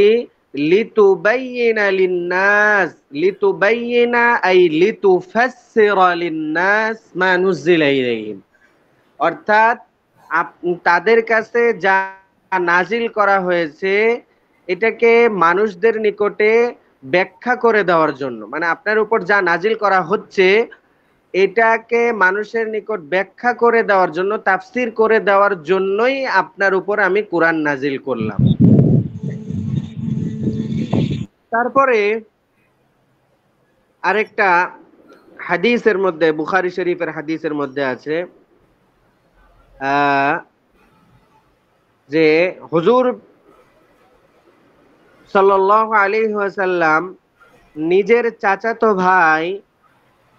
লিতুবাইয়িনা লিন-নাস, লিতুবাইয়িনা আই লিতুফাসসিরা লিন-নাস মা নুযিলা ইলাইহিম, অর্থাৎ তাদের কাছে যা নাজিল করা হয়েছে এটাকে মানুষদের নিকটে ব্যাখ্যা করে দেওয়ার জন্য, মানে আপনার উপর যা নাজিল করা হচ্ছে এটাকে মানুষের নিকট ব্যাখ্যা করে দেওয়ার জন্য, তাফসীর করে দেওয়ার জন্যই আপনার উপর আমি কোরআন নাজিল করলাম। তারপরে আরেকটা হাদিসের মধ্যে, বুখারী শরীফের হাদিসের মধ্যে আছে যে হুজুর সাল্লাল্লাহু আলাইহি ওয়াসাল্লাম নিজের চাচাতো ভাই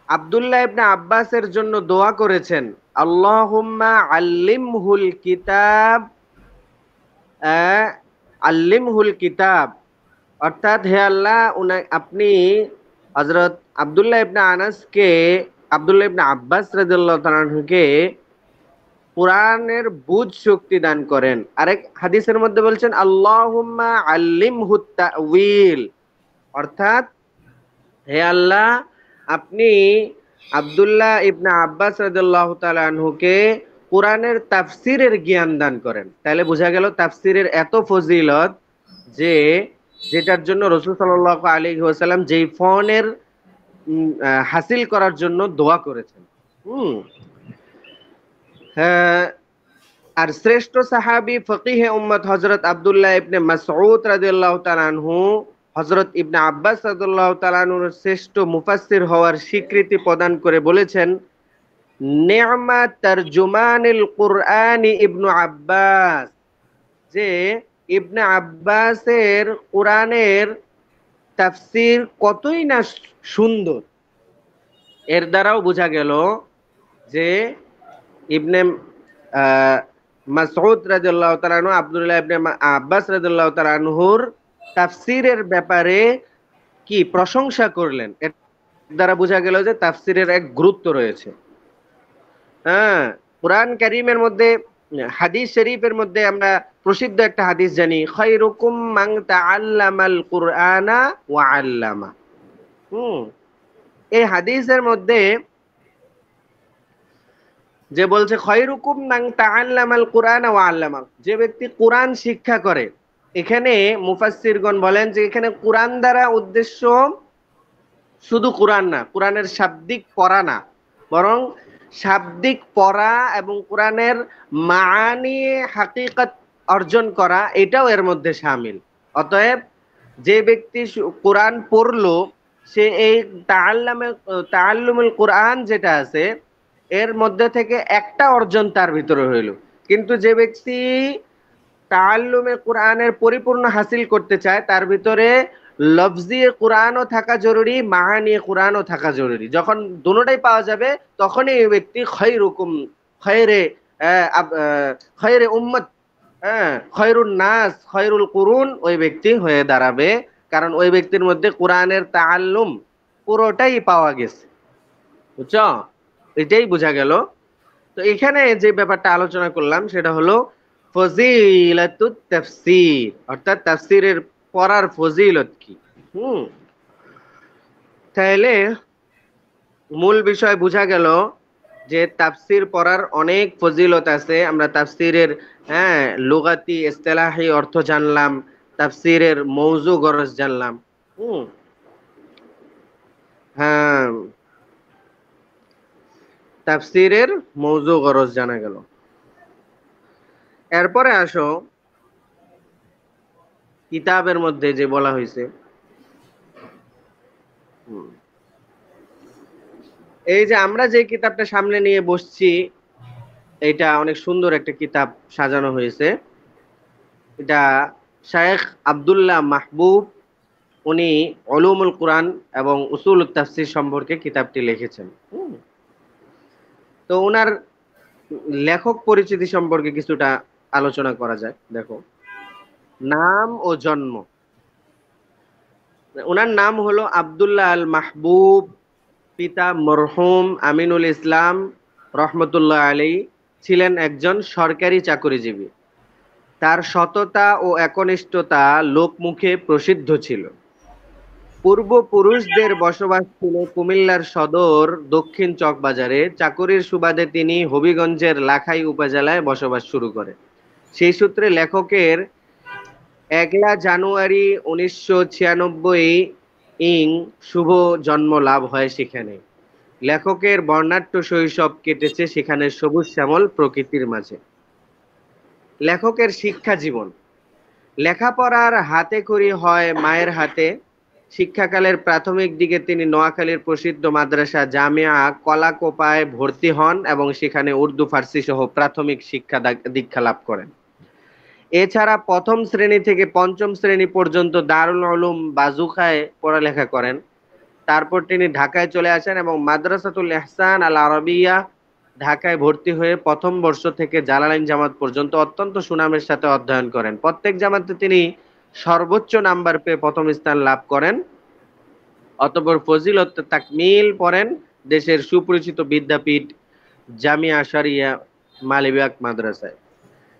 আব্দুল্লাহ ইবনে আব্বাসের জন্য দোয়া করেছেন, আল্লাহুম্মা আল্লিমহুল কিতাব, আল্লিমহুল কিতাব, অর্থাৎ হে আল্লাহ, আপনি হযরত আব্দুল্লাহ ইবনে আব্দুল্লাহ ইবনে আব্বাস রাদিয়াল্লাহু তাআলা আনহুকে কোরআনের বুঝ শক্তি দান করেন। আরেক হাদিসের মধ্যে বলছেন, আল্লাহুম্মা আল্লিমহুত তাউইল, অর্থাৎ হে আল্লাহ, আপনি আব্দুল্লাহ ইবনে আব্বাস রাদিয়াল্লাহু তাআলা আনহুকে কোরআনের তাফসীরের জ্ঞান দান করেন। তাহলে বোঝা গেল তাফসীরের এত ফজিলত, যে যেটার জন্য রাসূল সাল্লাল্লাহু আলাইহি ওয়াসাল্লাম যেই ফনের হাসিল করার জন্য দোয়া করেছেন। হ্যাঁ, আর শ্রেষ্ঠ সাহাবী ফকিহে উম্মত হযরত আব্দুল্লাহ ইবনে মাসউদ রাদিয়াল্লাহু তাআলা আনহু হযরত ইবনে আব্বাস রাদিয়াল্লাহু তাআলা আনহুর শ্রেষ্ঠ মুফাসসির হওয়ার স্বীকৃতি প্রদান করে বলেছেন, নি'মা তারজুমানিল কুরআনি ইবনু আব্বাস, যে ইবনে আব্বাসের কোরআনের তাফসীর কতই না সুন্দর। এর দ্বারাও বোঝা গেল যে ইবনে মাসউদ রাদিয়াল্লাহু তাআলা আনহু, আব্দুল্লাহ ইবনে আব্বাস রাদিয়াল্লাহু তাআলা আনহুর তাফসীরের ব্যাপারে কি প্রশংসা করলেন। এর দ্বারা বোঝা গেল যে তাফসীরের এক গুরুত্ব রয়েছে। হ্যাঁ, কুরআন কারীমের মধ্যে, হাদিস শরীফের মধ্যে আমরা প্রসিদ্ধ একটা হাদিস জানি, খায়রুকুম মান তাআল্লামাল কুরআনা ওয়া আল্লামা। এই হাদিসের মধ্যে যে বলছে খায়রুকুম মান তাআল্লামাল কুরআনা ওয়া আল্লামা, যে ব্যক্তি কুরআন শিক্ষা করে। এখানে মুফাসসিরগণ বলেন যে এখানে কুরআন দ্বারা উদ্দেশ্য শুধু কুরআন না, কুরআনের শাব্দিক পড়া না, বরং শাব্দিক পড়া এবং কুরআনের মাআনি হাকিকত অর্জন করা, এটাও এর মধ্যে শামিল। অতএব যে ব্যক্তি কুরআন পড়লো, সে এই তাআল্লুমুল কুরআন যেটা আছে এর মধ্যে থেকে একটা অর্জন তার ভিতরে হইল। কিন্তু যে ব্যক্তি তাআল্লুমে কুরআনের পরিপূর্ণ হাসিল করতে চায়, তার ভিতরে লফজি কুরআনও থাকা জরুরি, মাআনি কুরআনও থাকা জরুরি। যখন দুটোটাই পাওয়া যাবে তখনই এই ব্যক্তি খায়রুকুম, খায়রে উম্মত, খায়রুন নাস, খায়রুল কুরুন ওই ব্যক্তি হয়ে দাঁড়াবে। কারণ ওই ব্যক্তির মধ্যে কুরআনের তাআল্লুম পুরোটাই পাওয়া গেছে। বুঝছো? এটাই বোঝা গেল। তো এখানে যে ব্যাপারটা আলোচনা করলাম সেটা হলো ফজিলাতুত তাফসীর, অর্থাৎ তাফসীরের পড়ার ফজিলত কি। তাহলে মূল বিষয় বোঝা গেল যে তাফসীর পড়ার অনেক ফজিলত আছে। আমরা তাফসীরের লুগাতি ইসতিলাহি অর্থ জানলাম, তাফসীরের মওযু গরজ জানলাম। হ্যাঁ, তাফসীরের মওযু গরজ জানা গেল। এরপরে আসো কিতাবের মধ্যে যে বলা হয়েছে, এই যে আমরা যে কিতাবটা সামনে নিয়ে বসছি, এটা অনেক সুন্দর একটা কিতাব সাজানো হয়েছে। এটা শায়েখ আব্দুল্লাহ মাহবুব, উনি উলুমুল কুরআন এবং উসুলুত তাফসীর সম্পর্কে কিতাবটি লিখেছেন। তো ওনার লেখক পরিচিতি সম্পর্কে কিছুটা আলোচনা করা যায়। দেখো, নাম ও জন্ম। ওনার নাম হলো আব্দুল্লাহ আল মাহবুব, পিতা মরহুম আমিনুল ইসলাম রহমতুল্লাহ আলী, ছিলেন একজন সরকারি চাকরিজীবী। তার সততা ও একনিষ্ঠতা লোকমুখে প্রসিদ্ধ ছিল। পূর্বপুরুষদের বসবাস ছিল কুমিল্লার সদর দক্ষিণ চকবাজারে। চাকুরির সুবাদে তিনি হবিগঞ্জের লাখাই উপজেলায় বসবাস শুরু করেন। সেই সূত্রে লেখকের 1 জানুয়ারি 1996 ইং শুভ জন্ম লাভ হয় সেখানে। লেখকের বর্ণাঢ্য শৈশব কেটেছে সেখানে সবুজ শ্যামল প্রকৃতির মাঝে। লেখকের শিক্ষা জীবন। লেখাপড়ার হাতেখড়ি হয় মায়ের হাতে। শিক্ষাকালের প্রাথমিক দিকে তিনি নোয়াখালীর প্রসিদ্ধ মাদ্রাসা জামিয়া কলাকোপায় ভর্তি হন এবং সেখানে উর্দু ফার্সি সহ প্রাথমিক শিক্ষা দীক্ষা লাভ করেন। এছাড়া প্রথম শ্রেণী থেকে পঞ্চম শ্রেণী পর্যন্ত দারুল উলুম বাজুখায় পড়ালেখা করেন। তারপর তিনি ঢাকায় চলে আসেন এবং মাদ্রাসাতুল ইহসান আল আরবিয়া ঢাকায় ভর্তি হয়ে প্রথম বর্ষ থেকে জালালাইন জামাত পর্যন্ত অত্যন্ত সুনামের সাথে অধ্যয়ন করেন। প্রত্যেক জামাতে তিনি সর্বোচ্চ নাম্বার পেয়ে প্রথম স্থান লাভ করেন। অতঃপর ফজিলত তাকমিল পড়েন দেশের সুপরিচিত বিদ্যাপীঠ জামিয়া শরিয়া মালিবাগ মাদ্রাসায়।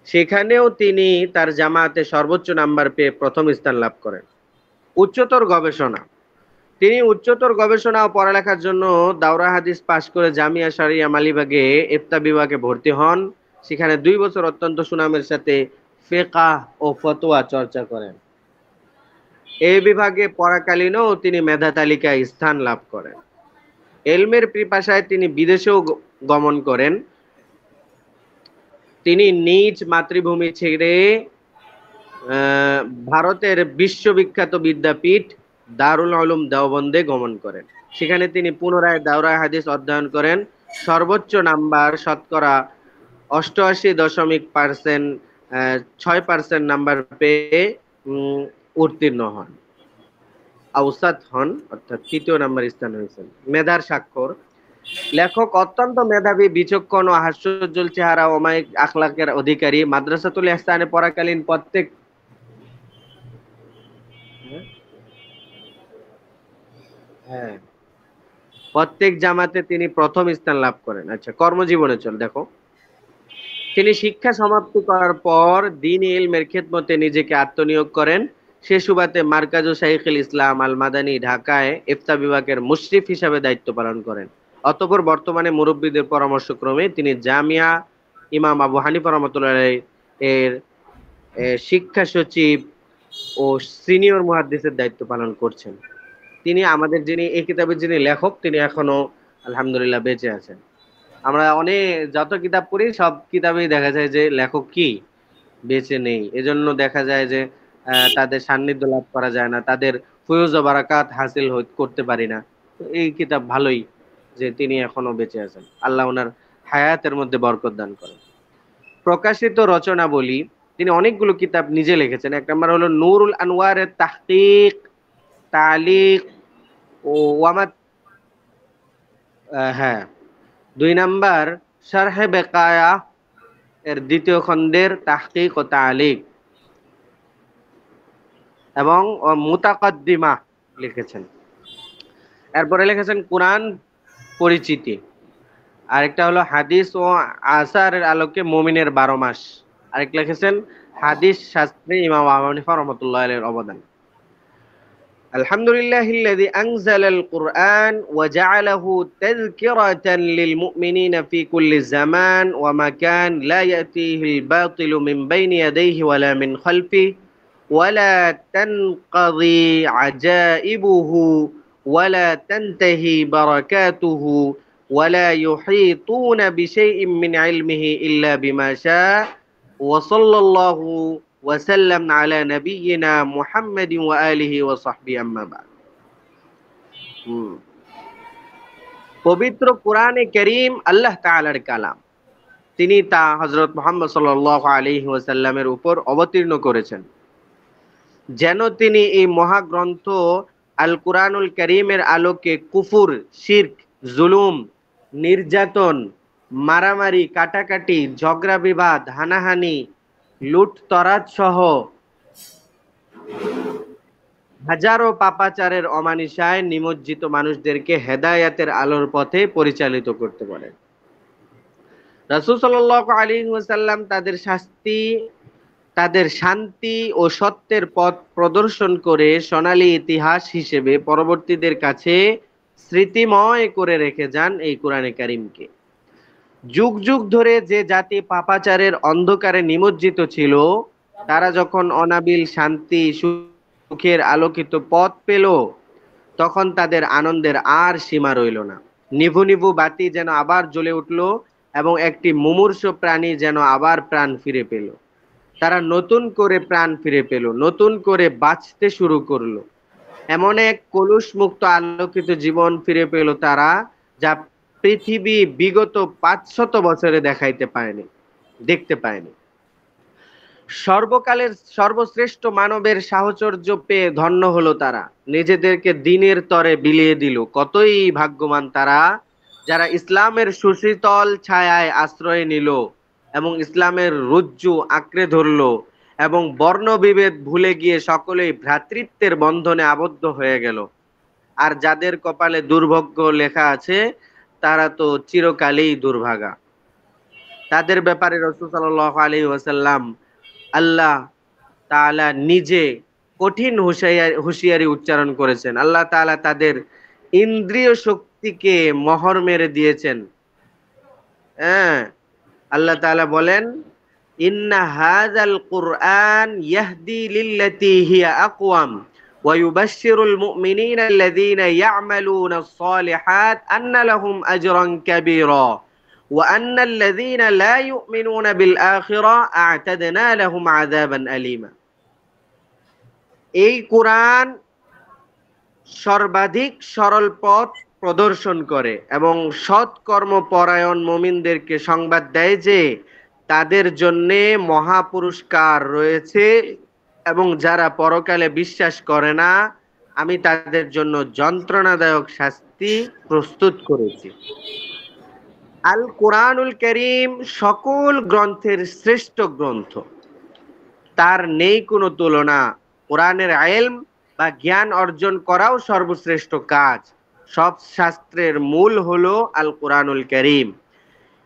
সেখানেও তিনি তার জামাতে সর্বোচ্চ নাম্বার পেয়ে প্রথম স্থান লাভ করেন। উচ্চতর গবেষণা। তিনি উচ্চতর গবেষণা ও পড়ালেখার জন্য দাওরা হাদিস পাশ করে জামিয়া শরিয়া মালিবাগে ইফতা বিভাগে ভর্তি হন। সেখানে 2 বছর অত্যন্ত সুনামের সাথে ফিকহ ও ফতোয়া চর্চা করেন। এই বিভাগে পড়াকালীনও তিনি মেধা তালিকায় স্থান লাভ করেন। এলমের পিপাসায় তিনি বিদেশেও গমন করেন। তিনি নিজ মাতৃভূমি ছেড়ে ভারতের বিশ্ববিখ্যাত বিদ্যাপীঠ দারুল উলুম দেওবন্দে গমন করেন। সেখানে তিনি পুনরায় দাওরা হাদিস অধ্যয়ন করেন। সর্বোচ্চ নাম্বার শতকরা 88.6% নাম্বার পেয়ে উত্তীর্ণ হন, আউসাত হন, অর্থাৎ 3য় নাম্বার স্থান হয়েছেন। মেধার স্বাক্ষর। লেখক অত্যন্ত মেধাবী, বিচক্ষণ ও হাস্যোজ্জ্বল চেহারা ও অমায়িক আখলাকের অধিকারী। মাদ্রাসাতুল ইহসানে পড়াকালীন প্রত্যেক জামাতে তিনি প্রথম স্থান লাভ করেন। আচ্ছা, কর্মজীবনে চল দেখো। তিনি শিক্ষা সমাপ্তি করার পর দ্বীন ইলমের খেদমতে নিজেকে আত্মনিয়োগ করেন। সে সুবাদে মার্কাজু শাইখুল ইসলাম আল মাদানী ঢাকায় ইফতা বিভাগের মুশরিফ হিসাবে দায়িত্ব পালন করেন। অতঃপর বর্তমানে মুরব্বীদের পরামর্শক্রমে তিনি জামিয়া ইমাম আবু হানিফা রাহমাতুল্লাহ এর শিক্ষা সচিব ও সিনিয়র মুহাদ্দিসের দায়িত্ব পালন করছেন। তিনি আমাদের যিনি এই কিতাবের যিনি লেখক, তিনি এখনো আলহামদুলিল্লাহ বেঁচে আছেন। আমরা অনেক যত কিতাব পড়ি সব কিতাবেই দেখা যায় যে লেখক কি বেঁচে নেই। এজন্য দেখা যায় যে তাদের সান্নিধ্য লাভ করা যায় না, তাদের ফয়জ ও বারাকাত হাসিল করতে পারি না। তো এই কিতাব ভালোই যে তিনি এখনো বেঁচে আছেন। আল্লাহ ওনার হায়াতের মধ্যে বরকত দান করেন। প্রকাশিত রচনা বলি, তিনি অনেকগুলো কিতাব নিজে লিখেছেন। এক নম্বর হলো নূরুল আনওয়ারের তাহকিক, তালিক ও ওয়ামাত, হ্যাঁ। 2 নাম্বার শারহে বেকায়া এর দ্বিতীয় খণ্ডের তাহকিক ও তালিক এবং মুতাকাদ্দিমা লিখেছেন। এরপরে লিখেছেন কোরআন পরিচিতি। আরেকটা হলো হাদিস ও আসারের আলোকে মুমিনের 12 মাস। আরেকটা লিখেছেন হাদিস শাস্ত্রে ইমাম আবু হানিফা রাহমাতুল্লাহ আলাইহির অবদান। আলহামদুলিল্লাহিল্লাযী আনজালাল কুরআন ওয়া জা'আলাহু তাযকিরাতান লিল মুমিনিনা ফি কুল্লি জামান ওয়া মাকান লা ইয়াতিহিল বাতিলু মিন বাইনি ইয়াদাইহি ওয়া লা মিন খালফিহি ওয়া লা তানকাযি আজাইবুহু ওয়া লা তানতাহি বারাকাতুহু ওয়া লা ইউহীতুনা বিশাইইন মিন ইলমিহি ইল্লা বিমা শাআ ওয়া সাল্লাল্লাহু ওয়াসাল্লাম আলা নাবিয়িনা মুহাম্মাদিন ওয়া আলিহি ওয়া সাহবিহি আম্মা বা'দ। পবিত্র কোরআনে কারীম আল্লাহ তাআলার কালাম। তিনি তা হযরত মুহাম্মদ সাল্লাল্লাহু আলাইহি ওয়াসাল্লামের উপর অবতীর্ণ করেছেন যেন তিনি এই মহাগ্রন্থ আল কুরআনুল কারীমের আলোকে কুফর, শিরক, জুলুম, নির্যাতন, মারামারি, কাটাকাটি, ঝগড়া বিবাদ, হানাহানি, লুটতরাজ সহ হাজারো পাপাচারের অমানিসায় নিমজ্জিত মানুষদেরকে হেদায়েতের আলোর পথে পরিচালিত করতে পারেন। রাসূল সাল্লাল্লাহু আলাইহি ওয়াসাল্লাম তাদের শান্তি ও সত্যের পথ প্রদর্শন করে সোনালী ইতিহাস হিসেবে পরবর্তীদের কাছে স্মৃতিময় করে রেখে যান এই কোরআনে কারীমকে। যুগ যুগ ধরে যে জাতি পাপাচারের অন্ধকারে নিমজ্জিত ছিল, তারা যখন অনাবিল শান্তি সুখের আলোকিত পথ পেল, তখন তাদের আনন্দের আর সীমা রইল না। নিভু নিভু বাতি যেন আবার জ্বলে উঠল এবং একটি মুমূর্ষু প্রাণী যেন আবার প্রাণ ফিরে পেল। তারা নতুন করে প্রাণ ফিরে পেল, নতুন করে বাঁচতে শুরু করলো। এমন এক কলুষ মুক্ত আলোকিত জীবন ফিরে পেল তারা, যা পৃথিবী বিগত 500 বছরে দেখতে পায়নি। সর্বকালের সর্বশ্রেষ্ঠ মানবের সাহচর্য পেয়ে ধন্য হলো তারা, নিজেদেরকে দ্বীনের তরে বিলিয়ে দিল। কতই ভাগ্যবান তারা, যারা ইসলামের সুশীতল ছায়ায় আশ্রয় নিল এবং ইসলামের রজ্জু আঁকড়ে ধরল এবং বর্ণবিভেদ ভুলে গিয়ে সকলেই ভ্রাতৃত্বের বন্ধনে আবদ্ধ হয়ে গেল। আর যাদের কপালে দুর্ভাগ্য লেখা আছে, তারা তো চিরকালই দুর্ভাগা। তাদের ব্যাপারে রাসূল সাল্লাল্লাহু আলাইহি ওয়াসাল্লাম আল্লাহ তাআলা নিজে কঠিন হুঁশিয়ারি উচ্চারণ করেছেন। আল্লাহ তাআলা তাদের ইন্দ্রিয় শক্তিকে মোহর মেরে দিয়েছেন। আল্লাহ তাআলা বলেন, ইন্না হাযাল কুরআন ইয়াহদি লিল্লাতী হিয়া আকওয়াম ওয়া ইউবাশশিরুল মুমিনিনা আল্লাযীনা ইয়া'মালুনাস সালিহাত আন্না লাহুম আজরান কাবীরা ওয়া আন্নাল লাযীনা লা ইউমিনুনা বিল আখিরা আ'তাদনা লাহুম আযাবান আলীমা। এই কোরআন সর্বাধিক সরল পথ প্রদর্শন করে এবং সৎকর্মপরায়ণ মুমিনদেরকে সংবাদ দেয় যে তাদের জন্যে মহা পুরস্কার রয়েছে, এবং যারা পরকালে বিশ্বাস করে না আমি তাদের জন্য যন্ত্রণাদায়ক শাস্তি প্রস্তুত করেছি। আল কোরআনুল কারীম সকল গ্রন্থের শ্রেষ্ঠ গ্রন্থ, তার নেই কোনো তুলনা। কোরআনের ইলম বা জ্ঞান অর্জন করাও সর্বশ্রেষ্ঠ কাজ। সব শাস্ত্রের মূল হলো আল কোরআনুল কারীম।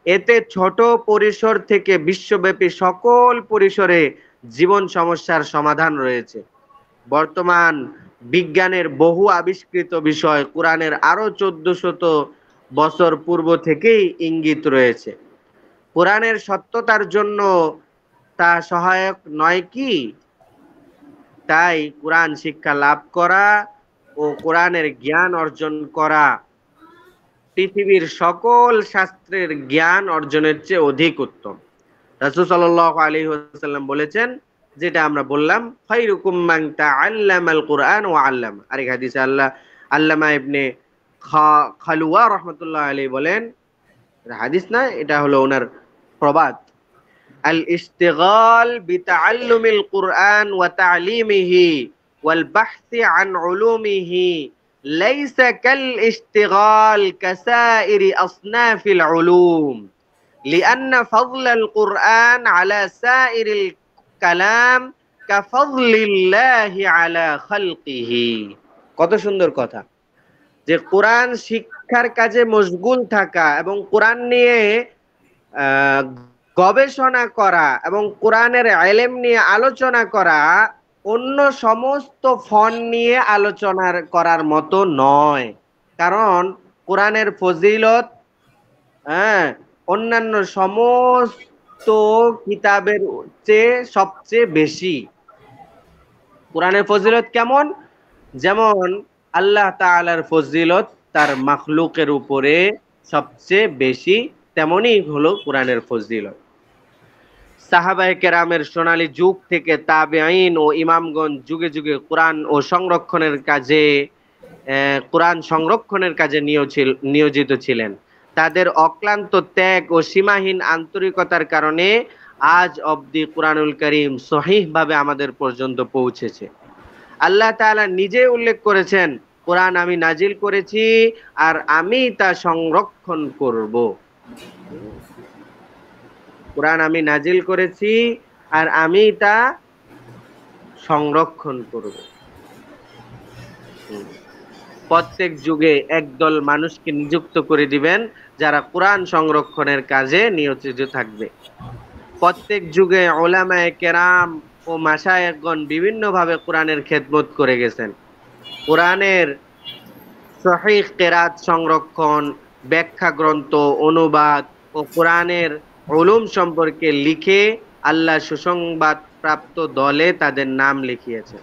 এতে ছোট পরিসর থেকে বিশ্বব্যাপী সকল পরিসরে জীবন সমস্যার সমাধান রয়েছে। বর্তমান বিজ্ঞানের বহু আবিষ্কৃত বিষয় কোরআনের আরো 1400 বছর পূর্ব থেকেই ইঙ্গিত রয়েছে। কোরআনের সত্যতার জন্য তা সহায়ক নয় কি? তাই কোরআন শিক্ষা লাভ করা ও কোরআনের জ্ঞান অর্জন করা পৃথিবীর সকল শাস্ত্রের জ্ঞান অর্জনের চেয়ে অধিক উত্তম। রাসূল সাল্লাল্লাহু আলাইহি ওয়াসাল্লাম বলেছেন, যেটা আমরা বললাম, খায়রুকুম মান তাআল্লামাল কুরআন ওয়া আল্লামা। আরেক হাদিসে আল্লামা ইবনে খালুয়া রাহমাতুল্লাহ আলাইহি বলেন, হাদিস না, এটা হলো ওনার প্রবাদ, আল ইশতিগাল বিতাআল্লুমিল কুরআন ওয়া তা'লিমিহি ওয়াল বাহসি আন উলুমিহি লাইসা কাল ইশতিগাল কাসাইরি আসনাফিল উলুম লিআন্না ফাযলাল কুরআন আলা সাইরিল কালাম কাফযলিল্লাহি আলা খালকিহি। কত সুন্দর কথা, যে কোরআন শিক্ষার কাজে মশগুল থাকা এবং কোরআন নিয়ে গবেষণা করা এবং কোরআনের ইলম নিয়ে আলোচনা করা অন্য সমস্ত ফন নিয়ে আলোচনা করার মতো নয়। কারণ কোরআনের ফজিলত অন্যান্য সমস্ত কিতাবের চেয়ে সবচেয়ে বেশি। কোরআনের ফজিলত কেমন? যেমন আল্লাহ তাআলার ফজিলত তার মাখলুকের উপরে সবচেয়ে বেশি, তেমনই হলো কোরআনের ফজিলত। সাহাবায়ে কেরামের সোনালী যুগ থেকে তাবেঈন ও ইমামগণ যুগে যুগে কোরআন সংরক্ষণের কাজে নিয়োজিত ছিলেন। তাদের অক্লান্ত ত্যাগ ও সীমাহীন আন্তরিকতার কারণে আজ অবধি কোরআনুল কারীম সহিহভাবে আমাদের পর্যন্ত পৌঁছেছে। আল্লাহ তাআলা নিজে উল্লেখ করেছেন, কোরআন আমি নাজিল করেছি আর আমি তা সংরক্ষণ করব। কোরআন আমি নাজিল করেছি আর আমি তা সংরক্ষণ করব। প্রত্যেক যুগে একদল মানুষকে নিযুক্ত করে দিবেন যারা কোরআন সংরক্ষণের কাজে নিয়োজিত থাকবে। প্রত্যেক যুগে উলামায়ে কেরাম ও মাশায়েখগণ বিভিন্নভাবে কোরআনের খেদমত করে গেছেন। কোরআনের সহিহ কিরাত সংরক্ষণ, ব্যাখ্যা গ্রন্থ, অনুবাদ ও কোরআনের উলুম সম্পর্কে লিখে আল্লাহ সুসংবাদ প্রাপ্ত দলে তাদের নাম লিখিয়েছে।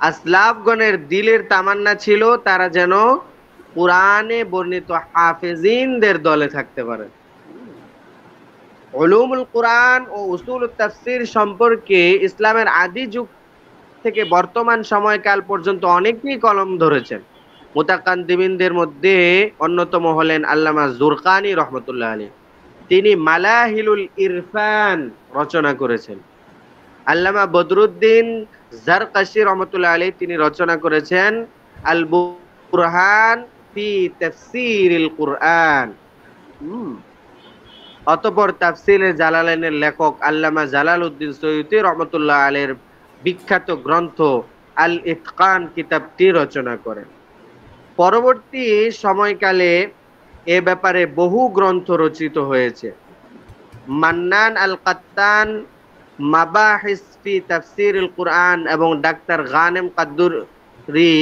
আসলাফগণের দিলের তামান্না ছিল তারা যেন কোরআনে বর্ণিত হাফেজিনদের দলে থাকতে পারে। উলুমুল কোরআন ও উসুলুত তাফসীর সম্পর্কে ইসলামের আদি যুগ থেকে বর্তমান সময়কাল পর্যন্ত অনেকেই কলম ধরেছেন। মুতাকাদ্দিমিনদের মধ্যে অন্যতম হলেন আল্লামা জুরকানি রহমতুল্লাহ আলাইহি। তিনি মালাহিলুল ইরফান রচনা করেছেন। আল্লামা বদরুদ্দিন জারকাশি রহমতুল্লাহ আলাইহি তিনি রচনা করেছেন আল বুরহান ফি তাফসীরিল কুরআন। অতঃপর তাফসীরে জালালাইনের লেখক আল্লামা জালালউদ্দিন সৈয়দী রহমতুল্লাহ আলাইহির বিখ্যাত গ্রন্থ আল ইতকান কিতাবটি রচনা করেন। পরবর্তী সময়কালে এ ব্যাপারে বহু গ্রন্থ রচিত হয়েছে। মান্নান আল কাত্তান মাবাহিস ফি তাফসীরিল কুরআন এবং ডাক্তার গানেম কাদ্দুরি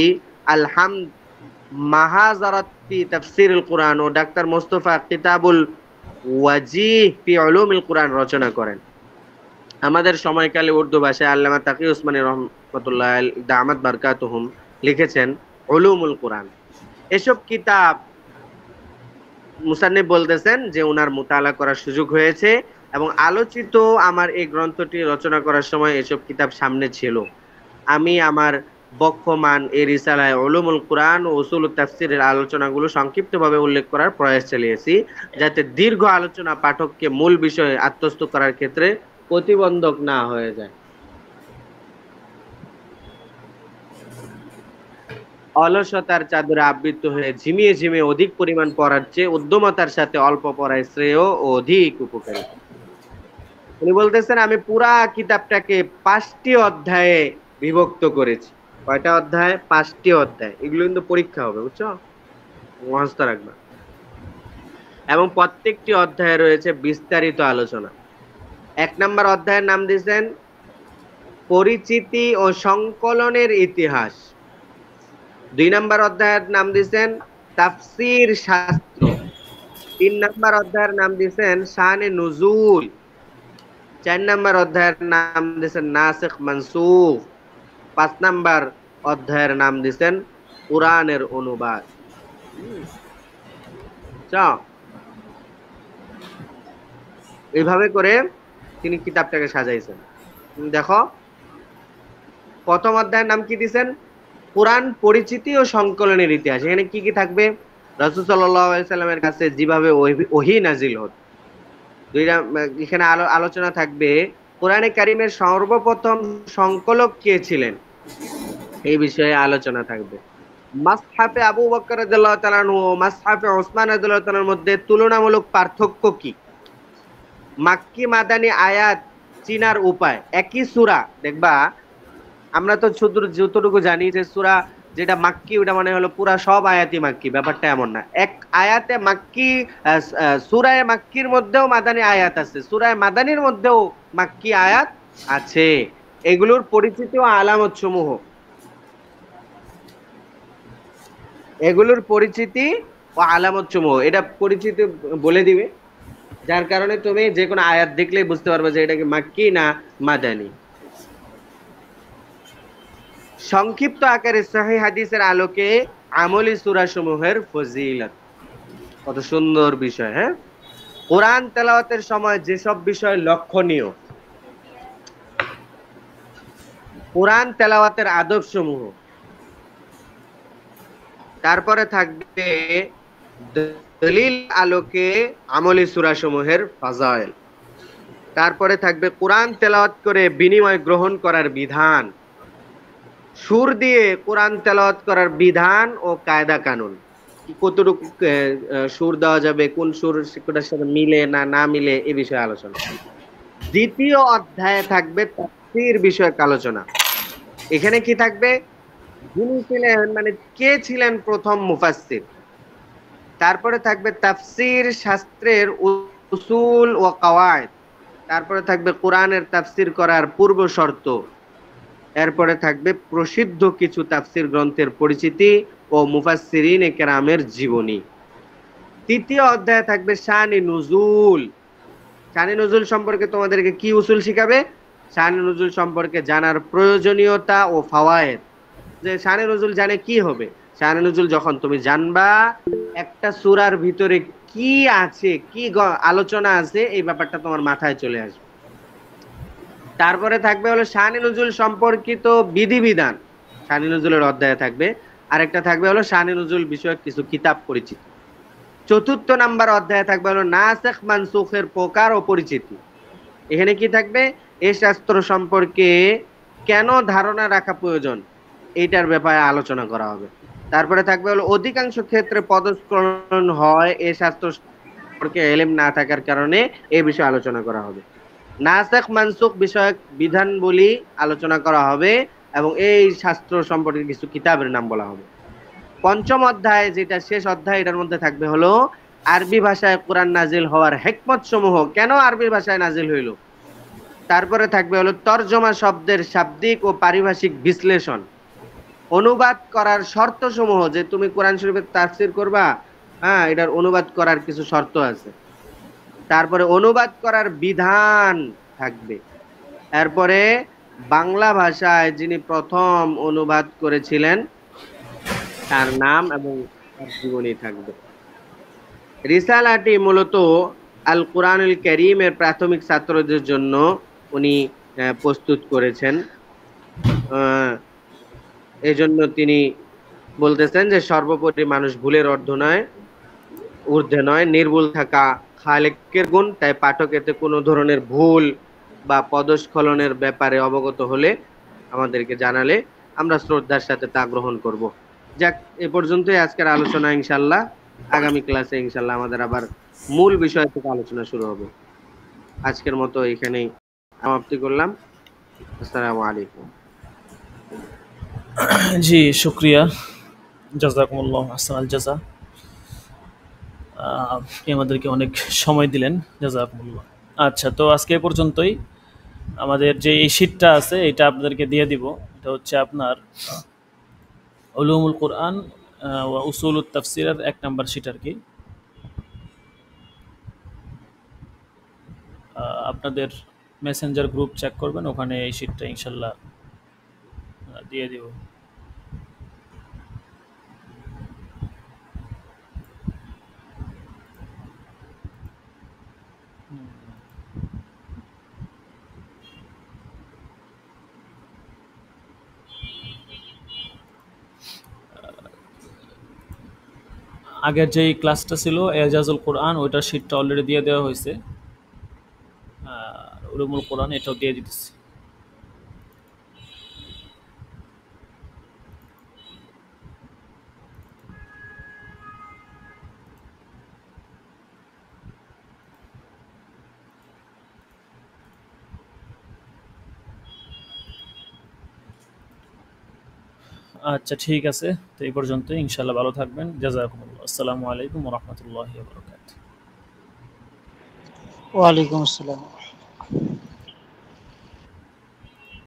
আল হামদ মাহাজারাত ফি তাফসীরিল কুরআন ও ডাক্তার মুস্তাফা কিতাবুল ওয়াজিহ ফি উলুমিল কুরআন রচনা করেন। আমাদের সময়কালে উর্দু ভাষায় আল্লামা তাকি উসমানী রহমাতুল্লাহ দামাত বারকাতুহুম লিখেছেন উলুমুল কুরআন। এসব কিতাব মুসান্নিফ বলতেছেন যে ওনার মুতালা করার সুযোগ হয়েছে এবং আলোচিত আমার এই গ্রন্থটি রচনা করার সময় এসব কিতাব সামনে ছিল। আমি আমার বক্ষমান এই রিসালায় উলুমুল কুরআন ও উসুলুত তাফসীরের আলোচনাগুলো সংক্ষিপ্তভাবে উল্লেখ করার প্রয়াস চালিয়েছি, যাতে দীর্ঘ আলোচনা পাঠককে মূল বিষয়ে আত্মস্থ করার ক্ষেত্রে প্রতিবন্ধক না হয়ে যায়। অলসতার চাদরে আবৃত হয়ে ঝিমিয়ে ঝিমিয়ে অধিক পরিমাণ পড়ার চেয়ে উদ্যমতার সাথে অল্প পড়ায় শ্রেয় ও অধিক উপকারী। উনি বলতেছেন আমি পুরা কিতাবটাকে 5টি অধ্যায়ে বিভক্ত করেছি। কয়টা অধ্যায়? 5টি অধ্যায়। এগুলো কিন্তু পরীক্ষা হবে, বুঝছো? মুখস্থ রাখবা। এবং প্রত্যেকটি অধ্যায়ে রয়েছে বিস্তারিত আলোচনা। 1 নম্বর অধ্যায়ের নাম দিয়েছেন পরিচিতি ও সংকলনের ইতিহাস। 2 নম্বর অধ্যায়ের নাম দিয়েছেন তাফসীর শাস্ত্র। 3 নম্বর অধ্যায়ের নাম দিয়েছেন শানে নুজুল। 4 নম্বর অধ্যায়ের নাম দিয়েছেন নাসিখ মানসুখ। 5 নম্বর অধ্যায়ের নাম দিয়েছেন কোরআনের অনুবাদ। এইভাবে করে তিনি কিতাবটাকে সাজাইছেন। দেখো, প্রথম অধ্যায়ের নাম কি দিয়েছেন? কোরআন পরিচিতি ও সংকলনের ইতিহাস। এখানে কি কি থাকবে? রাসূল সাল্লাল্লাহু আলাইহি সাল্লামের কাছে যেভাবে ওহী নাজিল হতো। এখানে আলোচনা থাকবে কোরআনে কারিমের সর্বপ্রথম সংকলক কে ছিলেন, এই বিষয়ে আলোচনা থাকবে। মাসহাফে আবু বকর রাদিয়াল্লাহু তাআলা আনহু ও মাসহাফে ওসমান রাদিয়াল্লাহু তাআলার মধ্যে তুলনামূলক পার্থক্য কি? মাক্কি মাদানী আয়াত চিনার উপায়। একই সূরা দেখবা, আমরা তো যতটুকু জানি যে সূরা যেটা মাক্কি ওটা মানে হলো পুরা সব আয়াতই মাক্কি, ব্যাপারটা এমন না। এক আয়াতে মাক্কি, সূরায়ে মাক্কির মধ্যেও মাদানী আয়াত আছে, সূরায়ে মাদানীর মধ্যেও মাক্কি আয়াত আছে। এগুলোর পরিচিতি ও আলামত সমূহ, এগুলোর পরিচিতি ও আলামত সমূহ, এটা পরিচিতি বলে দিবে, যার কারণে তুমি যে কোনো আয়াত দেখলেই বুঝতে পারবে যে এটা কি মাক্কি না মাদানী। সংক্ষিপ্ত আকারে সহিহ হাদিসের আলোকে আমলি সূরা সমূহের ফজিলত। কত সুন্দর বিষয়। হ্যাঁ, কোরআন তেলাওয়াতের সময় যেসব বিষয় লক্ষণীয়, কোরআন তেলাওয়াতের আদব সমূহ, তারপরে থাকবে দলিল আলোকে আমলি সূরা সমূহের ফাজাইল, তারপরে থাকবে কোরআন তেলাওয়াত করে বিনিময় গ্রহণ করার বিধান, সুর দিয়ে কোরআন তেলাওয়াত করার বিধান ও কায়দা কানুন, কতটুকু সুর দেওয়া যাবে, কোন সুর কোনটার সাথে মিলে না না মিলে, এ বিষয়ে আলোচনা। দ্বিতীয় অধ্যায়ে থাকবে তাফসীর বিষয়ক আলোচনা। এখানে কি থাকবে? যিনি ছিলেন, মানে কে ছিলেন প্রথম মুফাসসির। তারপরে থাকবে তাফসীর শাস্ত্রের উসুল ও কাওয়ায়েদ। তারপরে থাকবে কোরআনের তাফসীর করার পূর্ব শর্ত। এরপরে থাকবে প্রসিদ্ধ কিছু তাফসীর গ্রন্থের পরিচিতি ও মুফাসসিরিন কেরামের জীবনী। তৃতীয় অধ্যায়ে থাকবে শানে নুজুল। শানে নুজুল সম্পর্কে তোমাদেরকে কি উসুল শিখাবে? শানে নুজুল সম্পর্কে জানার প্রয়োজনীয়তা ও ফাওয়ায়েদ, যে শানে নুজুল জানে কি হবে। শানে নুজুল যখন তুমি জানবা, একটা সূরার ভিতরে কি আছে, কি আলোচনা আছে, এই ব্যাপারটা তোমার মাথায় চলে আসবে। তারপরে থাকবে হলো শানে নুজুল সম্পর্কিত বিধিবিধান, শানে নুজুলের অধ্যায়ে থাকবে। আরেকটা থাকবে হলো শানে নুজুল বিষয়ক কিছু কিতাব পরিচিতি। চতুর্থ নাম্বার অধ্যায়ে থাকবে হলো নাসিখ মানসুখের প্রকার ও পরিচিতি। এখানে কি থাকবে? এই শাস্ত্র সম্পর্কে কেন ধারণা রাখা প্রয়োজন, এইটার ব্যাপারে আলোচনা করা হবে। তারপরে থাকবে হলো অধিকাংশ ক্ষেত্রে পদস্খলন হয় এই শাস্ত্র সম্পর্কে ইলম না থাকার কারণে, এই বিষয়ে আলোচনা করা হবে। নাসিখ মানসুখ বিষয়ক বিধানবলী আলোচনা করা হবে এবং এই শাস্ত্র সম্পর্কে কিছু কিতাবের নাম বলা হবে। পঞ্চম অধ্যায়, যেটা শেষ অধ্যায়, এটার মধ্যে থাকবে হলো আরবি ভাষায় কোরআন নাজিল হওয়ার হিকমত সমূহ, কেন আরবি ভাষায় নাজিল হইল। তারপরে থাকবে হলো তরজমা শব্দের শাব্দিক ও পারিভাষিক বিশ্লেষণ, অনুবাদ করার শর্ত সমূহ, যে তুমি কোরআন শরীফের তাফসীর করবা, হ্যাঁ, এটার অনুবাদ করার কিছু শর্ত আছে। তারপরে অনুবাদ করার বিধান থাকবে। এরপরে বাংলা ভাষায় যিনি প্রথম অনুবাদ করেছিলেন তার নাম এবং তার জীবনী থাকবে। রিসালাটি মূলত আল কোরআনুল কারীমের প্রাথমিক ছাত্রদের জন্য উনি প্রস্তুত করেছেন। এই জন্য তিনি বলতেছেন যে সর্বোপরি মানুষ ভুলের ঊর্ধ্বে নয়, নির্ভুল থাকা খালেকের গুণ। তাই পাঠক এতে কোনো ধরনের ভুল বা পদস্খলনের ব্যাপারে অবগত হলে আমাদেরকে জানালে আমরা শ্রদ্ধার সাথে তা গ্রহণ করব। যাক, এ পর্যন্তই আজকের আলোচনা। ইনশাল্লাহ আগামী ক্লাসে ইনশাল্লাহ আমাদের আবার মূল বিষয় থেকে আলোচনা শুরু হবে। আজকের মতো এখানেই সমাপ্তি করলাম। আসসালামু আলাইকুম। জি, শুক্রিয়া, জাজাকুমুল্লাহ আহসানাল জাযা। আপনি আমাদেরকে অনেক সময় দিলেন, জাজাকুমুল্লাহ। আচ্ছা, তো আজকে এ পর্যন্তই। আমাদের যে এই শীটটা আছে এটা আপনাদেরকে দিয়ে দিব। এটা হচ্ছে আপনার উলুমুল কোরআন ওয়া উসুলুত তাফসিরের 1 নাম্বার শীট আর কি। আপনাদের মেসেঞ্জার গ্রুপ চেক করবেন, ওখানে এই শীটটা ইনশাল্লাহ দিয়ে দিব। আগের যেই ক্লাসটা ছিল এজাজুল কোরআন, ওইটার শীটটা অলরেডি দিয়ে দেওয়া হয়েছে। উলুমুল কোরআন এটাও দিয়ে দিতেছি। আচ্ছা, ঠিক আছে। তো এই পর্যন্তই। ইনশাল্লাহ ভালো থাকবেন। জাযাকুমুল্লাহ। আসসালামু আলাইকুম ওয়া রাহমাতুল্লাহি ওয়া বারাকাতুহু। ওয়ালাইকুম আসসালাম।